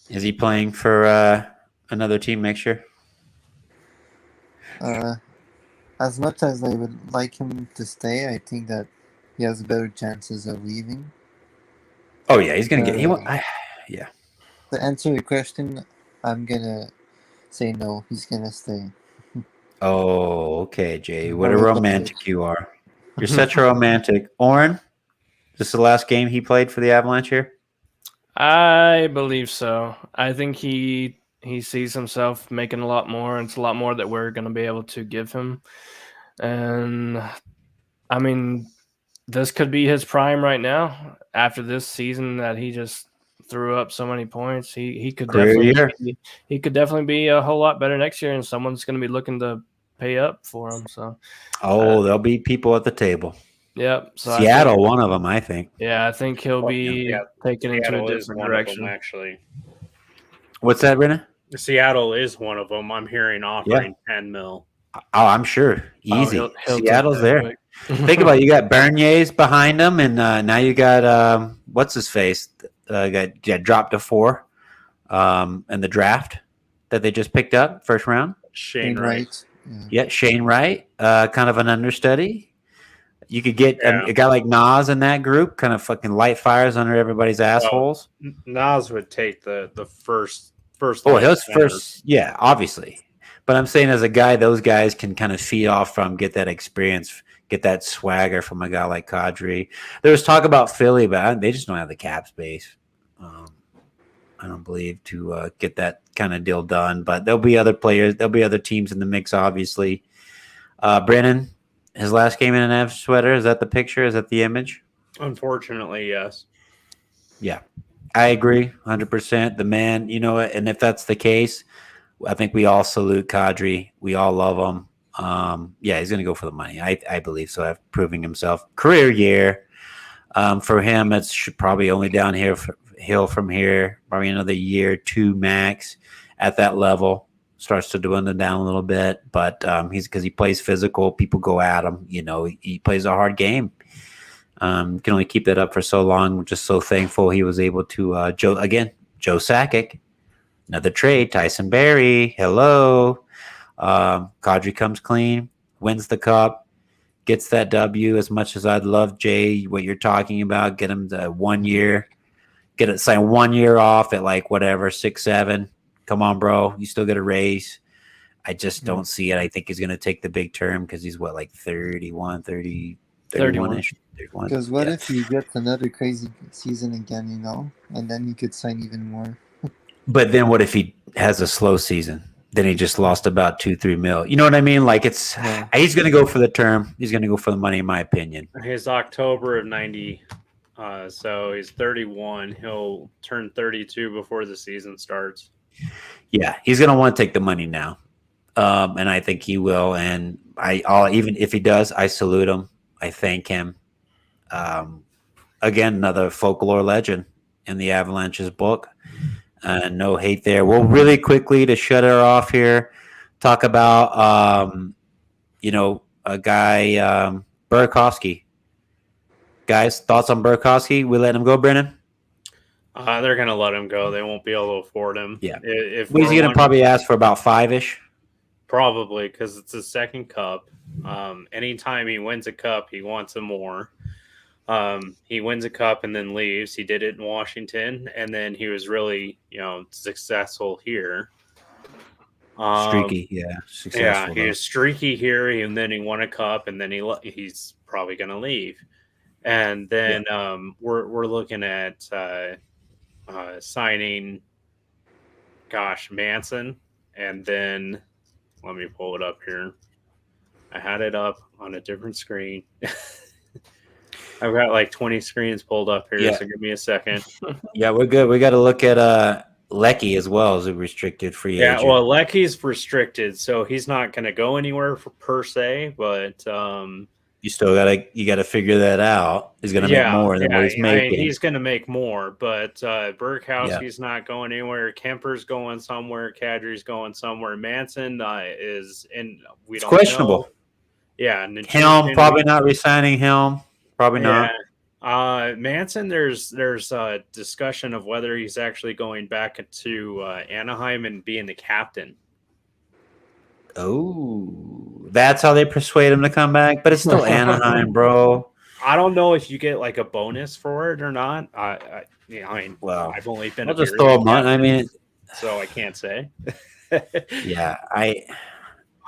is he playing for another team next year? As much as I would like him to stay, I think that he has better chances of leaving. Oh yeah, he's gonna get. Yeah. To answer your question, I'm gonna say no. He's gonna stay. Oh, okay, Jay. What a romantic you are. You're such a romantic. Oren, this is the last game he played for the Avalanche here? I believe so. I think he sees himself making a lot more, and it's a lot more that we're going to be able to give him. And, I mean, this could be his prime right now. After this season that he just threw up so many points, he could definitely be a whole lot better next year, and someone's going to be looking to pay up for him. So, there'll be people at the table. Yep. So Seattle, one of them, I think. Yeah, I think he'll be taken into a different direction. Actually, what's that, Brennan? Seattle is one of them. I'm hearing offering 10 mil. Oh, I'm sure. Easy. He'll Seattle's there. Think about it. You got Bernier's behind him, and now you got what's his face? got dropped to 4 in the draft that they just picked up first round. Shane Wright. Yeah, Shane Wright, kind of an understudy. You could get a guy like Nas in that group, kind of fucking light fires under everybody's assholes. Nas would take the first. Oh, he'll first, yeah, obviously. But I'm saying as a guy, those guys can kind of feed off from, get that experience, get that swagger from a guy like Kadri. There was talk about Philly, but they just don't have the cap space. I don't believe to get that kind of deal done. But there'll be other players, there'll be other teams in the mix, obviously. Brennan, his last game in an Avs sweater, is that the picture? Is that the image? Unfortunately, yes. Yeah, I agree 100%. The man, you know what? And if that's the case, I think we all salute Kadri. We all love him. Yeah, he's going to go for the money. I believe so. Proving himself. Career year. For him, it's probably only downhill from here. Probably another year, 2 max at that level. Starts to dwindle down a little bit, but he's because he plays physical. People go at him. You know, he plays a hard game. Can only keep that up for so long. We're just so thankful he was able to. Joe Sakic, another trade. Tyson Barrie, hello. Kadri comes clean, wins the cup, gets that W. As much as I'd love Jay, what you're talking about, get him to 1 year, get it signed 1 year off at like whatever 6-7. Come on, bro. You still get a raise. I just don't see it. I think he's going to take the big term because he's like 31-ish. Because what if he gets another crazy season again, you know? And then he could sign even more. But then what if he has a slow season? Then he just lost about 2-3 mil. You know what I mean? Like he's going to go for the term. He's going to go for the money, in my opinion. His October of 90. So he's 31. He'll turn 32 before the season starts. Yeah, he's going to want to take the money now, and I think he will. And even if he does, I salute him. I thank him. Again, another folklore legend in the Avalanche's book. No hate there. Well, really quickly to shut her off here, talk about a guy Burakovsky. Guys, thoughts on Burakovsky? We let him go, Brennan? They're going to let him go. They won't be able to afford him. Yeah. He's going to probably ask for about 5-ish. Probably, because it's his second cup. Anytime he wins a cup, he wants some more. He wins a cup and then leaves. He did it in Washington, and then he was really, successful here. Streaky, yeah. Successful, he was streaky here, and then he won a cup, and then he's probably going to leave. And then we're looking at signing, Manson, and then let me pull it up here. I had it up on a different screen. I've got like 20 screens pulled up here, so give me a second. Yeah, we're good. We got to look at Lecky as well as a restricted free agent. Yeah, well, Lecky's restricted, so he's not going to go anywhere per se, but you still gotta figure that out. He's gonna make more than what he's making. He's gonna make more, but Burakovsky's not going anywhere. Kuemper's going somewhere. Kadri's going somewhere. Manson is in. We don't questionable. Know. Yeah, Helm probably not resigning Helm. Probably not. Manson, there's a discussion of whether he's actually going back to Anaheim and being the captain. Oh, that's how they persuade him to come back. But it's still Anaheim, bro. I don't know if you get like a bonus for it or not. Well, I've only been. I'll just throw a month. I mean, so I can't say. Yeah,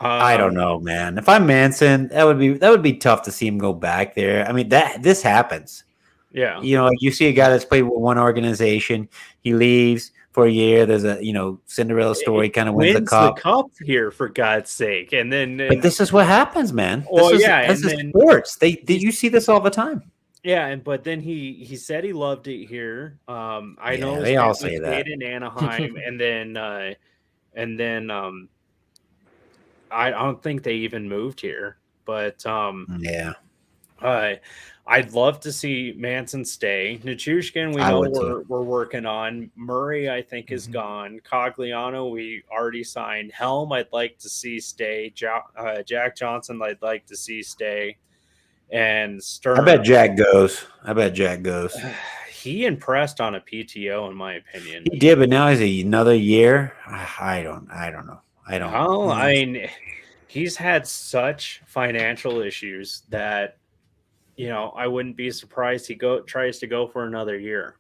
I don't know, man. If I'm Manson, that would be tough to see him go back there. I mean, this happens. Yeah, you see a guy that's played with one organization, he leaves for a year. There's a Cinderella story, kind of wins the cup here for God's sake, and then but this is what happens, man. Well, this is sports. You see this all the time. Yeah, but then he said he loved it here. I know they all say that in Anaheim, and then I don't think they even moved here, but I'd love to see Manson stay. Nichushkin, we know we're working on. Murray, I think, is gone. Cogliano, we already signed. Helm, I'd like to see stay. Jack Johnson, I'd like to see stay. And Stern. I bet Jack goes. he impressed on a PTO, in my opinion. He did, but now he's another year. I don't know. I don't. Oh, I mean, he's had such financial issues that I wouldn't be surprised he tries to go for another year.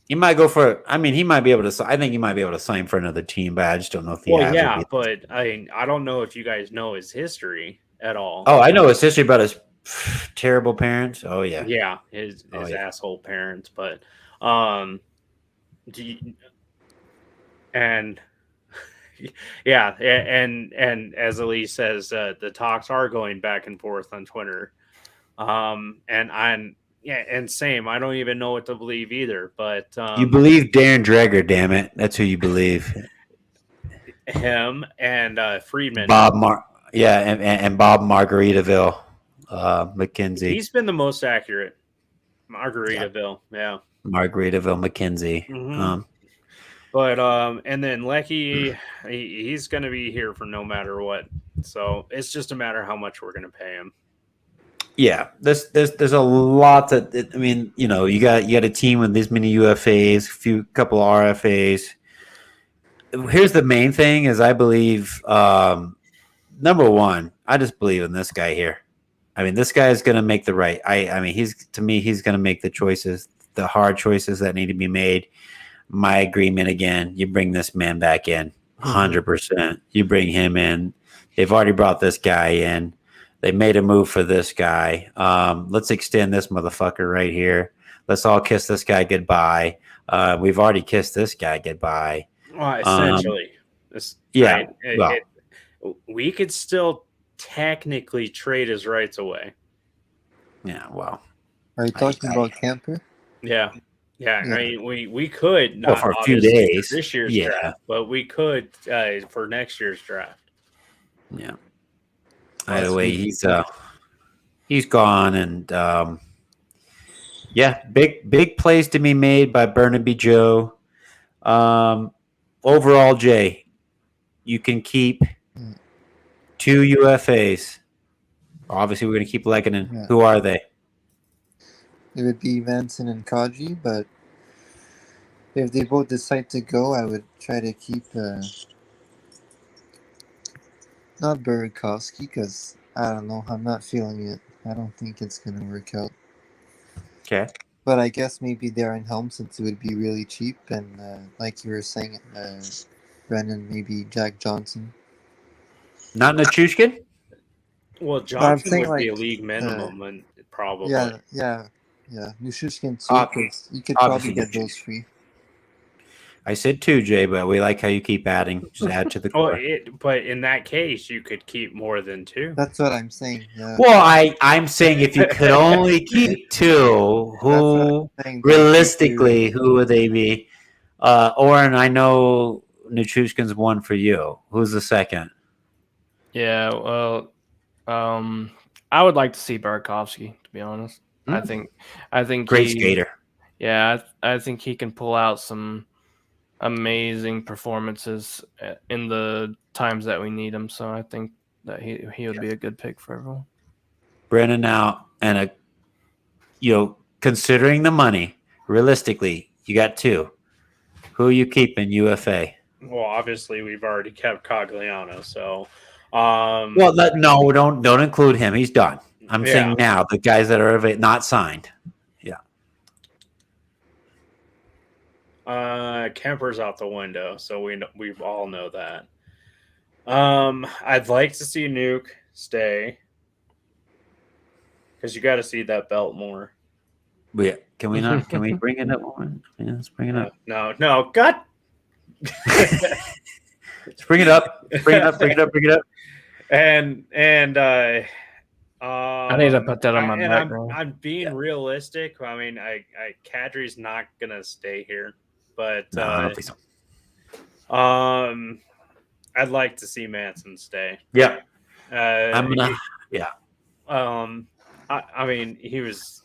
He might go for. I mean, he might be able to. I think he might be able to sign for another team, but I just don't know if he has. Yeah, but I don't know if you guys know his history at all. Oh, I know his history about his terrible parents. Oh yeah, yeah, his asshole parents. But and yeah, and as Elise says, the talks are going back and forth on Twitter. And same. I don't even know what to believe either. But you believe Darren Dreger, damn it, that's who you believe. Him and Friedman, and Bob Margaritaville, McKenzie. He's been the most accurate. Margaritaville, yeah. Margaritaville, McKenzie. Mm-hmm. But and then Lecky, he's going to be here for no matter what. So it's just a matter of how much we're going to pay him. Yeah, there's a lot that I mean, you got a team with this many UFAs, couple RFAs. Here's the main thing: is I believe number one, I just believe in this guy here. I mean, this guy is going to make the right. I mean, he's going to make the choices, the hard choices that need to be made. My agreement again. You bring this man back in, 100%. You bring him in. They've already brought this guy in. They made a move for this guy. Let's extend this motherfucker right here. Let's all kiss this guy goodbye. We've already kissed this guy goodbye. Well, essentially. We could still technically trade his rights away. Yeah, well. Are you talking about Kuemper? Yeah. I mean, we could not for a few days this year's draft, but we could for next year's draft. Yeah. Either way, he's gone, and big plays to be made by Burnaby Joe. Overall, Jay, you can keep 2 UFAs. Obviously, we're going to keep Lekkonen. Yeah. Who are they? It would be Manson and Kaji, but if they both decide to go, I would try to keep not Burakovsky, because I don't know. I'm not feeling it. I don't think it's going to work out. Okay. But I guess maybe Darren Helm, since it would be really cheap, and like you were saying, Brennan, maybe Jack Johnson. Not Nichushkin? Well, Johnson would be a league minimum, and probably. Yeah. Nichushkin too, because you could probably get those free. I said 2, Jay, but we like how you keep adding. Just add to the core. But in that case, you could keep more than 2. That's what I'm saying. Yeah. Well, I'm saying if you could only keep 2, who realistically, who would they be? Oren, I know Nichushkin's one for you. Who's the second? Yeah, well, I would like to see Burakovsky, to be honest. I think great skater. Yeah, I think he can pull out some amazing performances in the times that we need him. So I think that he would be a good pick for everyone. Brennan out, and considering the money, realistically, you got 2. Who are you keeping UFA? Well, obviously we've already kept Cogliano, so. No, don't include him. He's done. I'm saying now the guys that are not signed. Yeah. Kuemper's out the window, so we all know that. I'd like to see Nuke stay because you got to see that belt more. Yeah. Can we not? Can we bring it up more? Yeah, let's bring it up. No, God. Let's bring it up. Bring it up. And I need to put that on my back. I'm being realistic. I mean, Kadri's not gonna stay here, but no, I don't think so. I'd like to see Manson stay. Yeah, I mean, he was.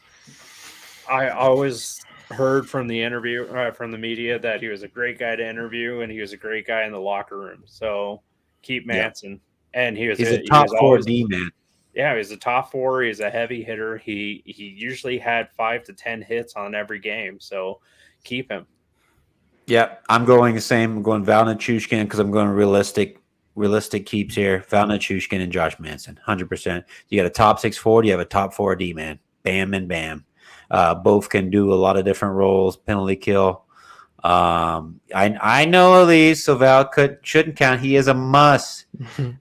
I always heard from the interview from the media that he was a great guy to interview, and he was a great guy in the locker room. So keep Manson, and he's a top 4D man. Yeah, he's a top 4. He's a heavy hitter. He usually had 5 to 10 hits on every game. So keep him. Yeah, I'm going the same. I'm going Val Nichushkin because I'm going realistic keeps here. Val Nichushkin and Josh Manson, 100%. You got a top 6 forward. You have a top 4D, man. Bam and bam. Both can do a lot of different roles. Penalty kill. I know Elise, so Val shouldn't count. He is a must.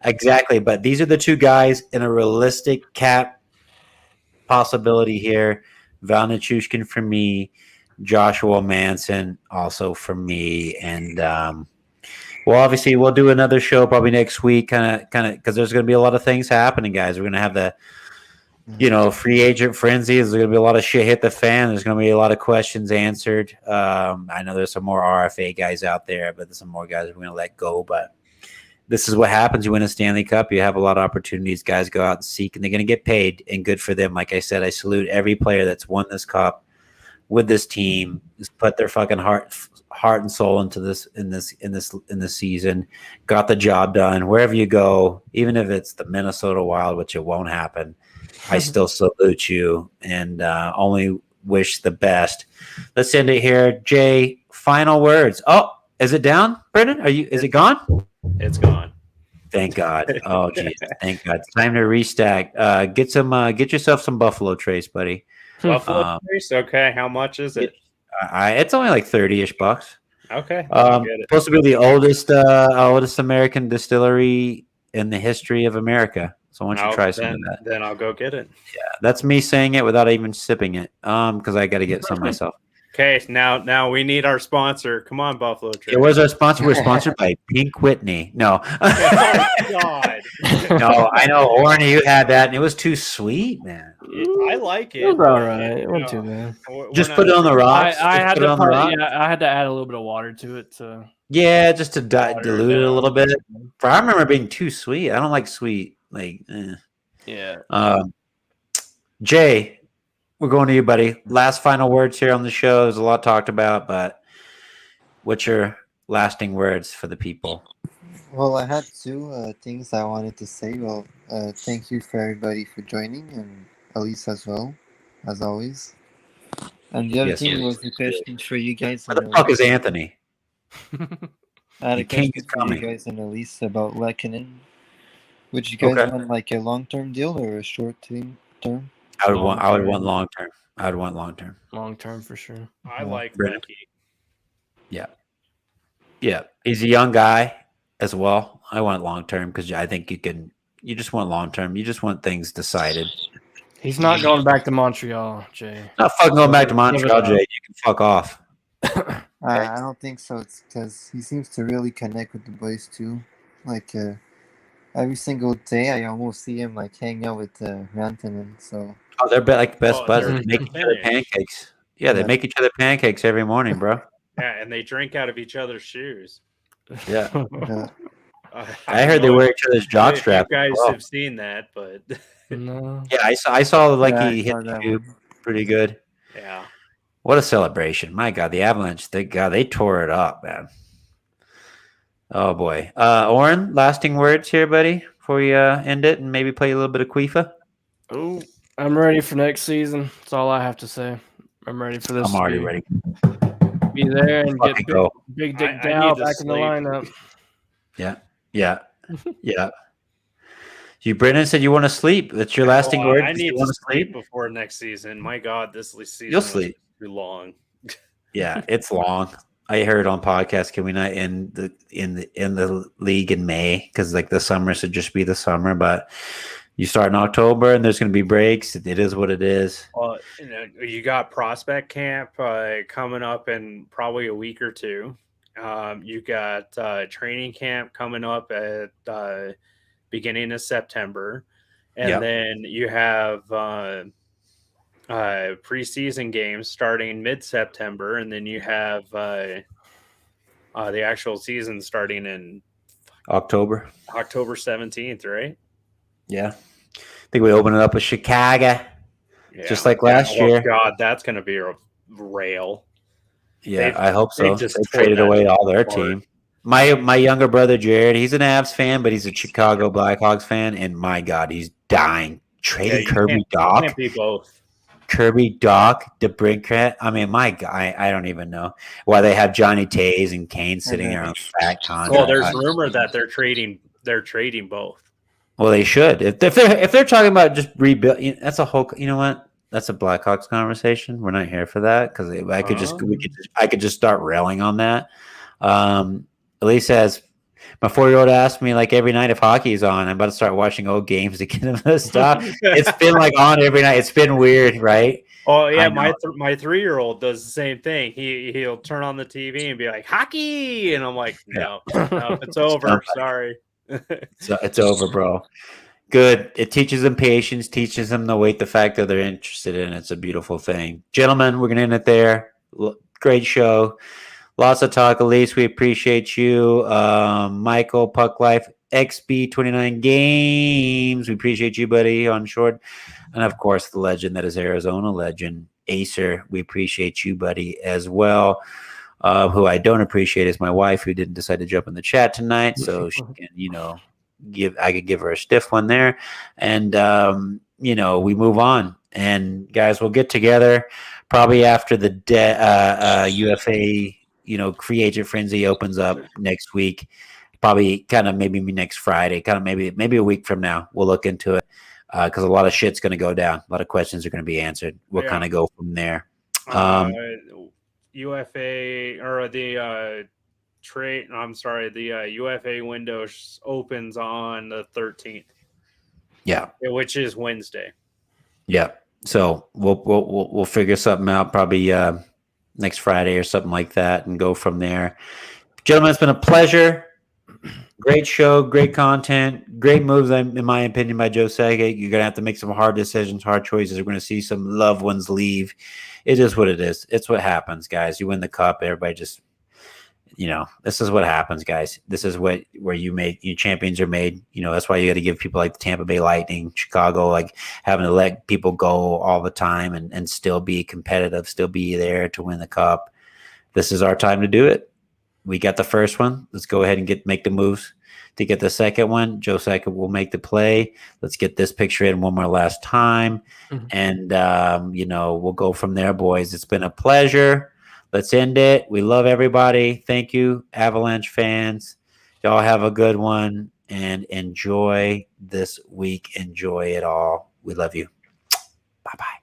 Exactly. But these are the two guys in a realistic cap possibility here. Val Nichushkin for me. Joshua Manson also for me. And well, obviously we'll do another show probably next week, kind of because there's going to be a lot of things happening, guys. We're going to have the free agent frenzy. There's going to be a lot of shit hit the fan. There's going to be a lot of questions answered. I know there's some more RFA guys out there, but there's some more guys we're going to let go. But this is what happens. You win a Stanley Cup. You have a lot of opportunities. Guys go out and seek, and they're going to get paid, and good for them. Like I said, I salute every player that's won this cup with this team. Just put their fucking heart and soul into this in this season. Got the job done. Wherever you go, even if it's the Minnesota Wild, which it won't happen, I still salute you and only wish the best. Let's end it here. Jay, final words. Oh, is it down, Brendan? Is it gone? It's gone. Thank God. Oh, geez. Thank God. It's time to restack. Get yourself some Buffalo Trace, buddy. Buffalo Trace? Okay. How much is it? It's only like 30-ish bucks. Okay. Supposed to be the oldest American distillery in the history of America. So why don't you try some of that? Then I'll go get it. Yeah, that's me saying it without even sipping it. Because I got to get some myself. Okay, now we need our sponsor. Come on, Buffalo Trace. It was our sponsor. We're sponsored by Pink Whitney. No. Oh, God. No, I know, Oren, you had that, and it was too sweet, man. I like it. It was all right. It wasn't too bad. Just put it on the rocks. I had to add a little bit of water to it. Yeah, just to dilute it a little bit. I remember it being too sweet. I don't like sweet. Yeah. Jay, we're going to you, buddy. Last final words here on the show. There's a lot talked about, but what's your lasting words for the people? Well, I had two things I wanted to say. Well, thank you for everybody for joining, and Elise as well, as always. And the other thing was the question for you guys. Where the fuck is Anthony? I had a question for you guys and Elise about Lehkonen. Would you guys want like a long-term deal or a short-term? I would want long-term. I would want long-term. Long-term for sure. I like Ricky. Yeah. Yeah. He's a young guy as well. I want long-term because I think you just want long-term. You just want things decided. He's not going back to Montreal, Jay. Not fucking going back to Montreal, Jay. You can fuck off. I don't think so. It's because he seems to really connect with the boys too. Like every single day, I almost see him like hang out with Rantanen. So they're like best buds. They make each other pancakes. Yeah, they make each other pancakes every morning, bro. Yeah, and they drink out of each other's shoes. Yeah. I heard they wear each other's jock strap. You guys have seen that, but no. Yeah, I saw like he hit the tube pretty good. Yeah. What a celebration. My God, the Avalanche, they tore it up, man. Oh, boy. Oren, lasting words here, buddy, before you end it and maybe play a little bit of Quifa? Oh, I'm ready for next season. That's all I have to say. I'm ready for this. I'm already ready. Be there and get big Dick Dow back in the lineup. Yeah. Yeah. Yeah. You, Brendan, said you want to sleep. That's your lasting word. I need to sleep before next season. My God, this season You'll sleep. Too long. Yeah, it's long. I heard on podcast, can we not end the league in May? Because like the summer should just be the summer, but you start in October and there's going to be breaks. It is what it is. Well, you got prospect camp coming up in probably a week or two. You got training camp coming up at beginning of September, and then you have preseason games starting mid-September, and then you have the actual season starting in October 17th, right? Yeah, I think we open it up with Chicago, just like last year. God, that's going to be a rail. Yeah, I hope so. They traded away all their team. My younger brother Jared, he's an Avs fan, but he's a Chicago Blackhawks fan, and my God, he's dying Trading you Kirby can't, Doc. You can't be both. Kirby Doc, DeBrincat. I mean, my guy, I don't even know why they have Johnny Tays and Kane sitting there on fat contract. Well, there's rumor that they're trading both. Well, they should. If they're talking about just rebuild, that's a whole. You know what? That's a Blackhawks conversation. We're not here for that because I could just start railing on that. Elise says, my 4-year-old asked me like every night if hockey's on. I'm about to start watching old games to get him to stop. It's been like on every night. It's been weird, right? Oh yeah, my 3-year-old does the same thing. He'll turn on the TV and be like hockey, and I'm like, no, it's over. Sorry, it's over, bro. Good. It teaches them patience, teaches them to wait the fact that they're interested in it. It's a beautiful thing. Gentlemen, we're going to end it there. Great show. Lots of talk. Elise, we appreciate you. Michael, Puck Life, XB29 Games. We appreciate you, buddy, on short. And, of course, the legend that is Arizona legend, Acer. We appreciate you, buddy, as well. Who I don't appreciate is my wife, who didn't decide to jump in the chat tonight. So she can, I could give her a stiff one there. And, we move on. And, guys, we'll get together probably after the UFA, free agent frenzy opens up next week. Probably kind of maybe next Friday, kind of maybe a week from now. We'll look into it because a lot of shit's going to go down. A lot of questions are going to be answered. We'll kind of go from there. UFA or the trade. I'm sorry, the UFA window opens on the 13th. Yeah, which is Wednesday. Yeah, so we'll figure something out probably next Friday or something like that, and go from there. Gentlemen, it's been a pleasure. Great show, great content, great moves, in my opinion, by Joe Sakic. You're going to have to make some hard decisions, hard choices. We're going to see some loved ones leave. It is what it is. It's what happens, guys. You win the cup, everybody just, this is what happens, guys. This is where your champions are made. That's why you got to give people like the Tampa Bay Lightning, Chicago, like having to let people go all the time and still be competitive, still be there to win the cup. This is our time to do it. We got the first one. Let's go ahead and make the moves to get the second one. Joe Sakic will make the play. Let's get this picture in one more last time. Mm-hmm. And, we'll go from there, boys. It's been a pleasure. Let's end it. We love everybody. Thank you, Avalanche fans. Y'all have a good one and enjoy this week. Enjoy it all. We love you. Bye-bye.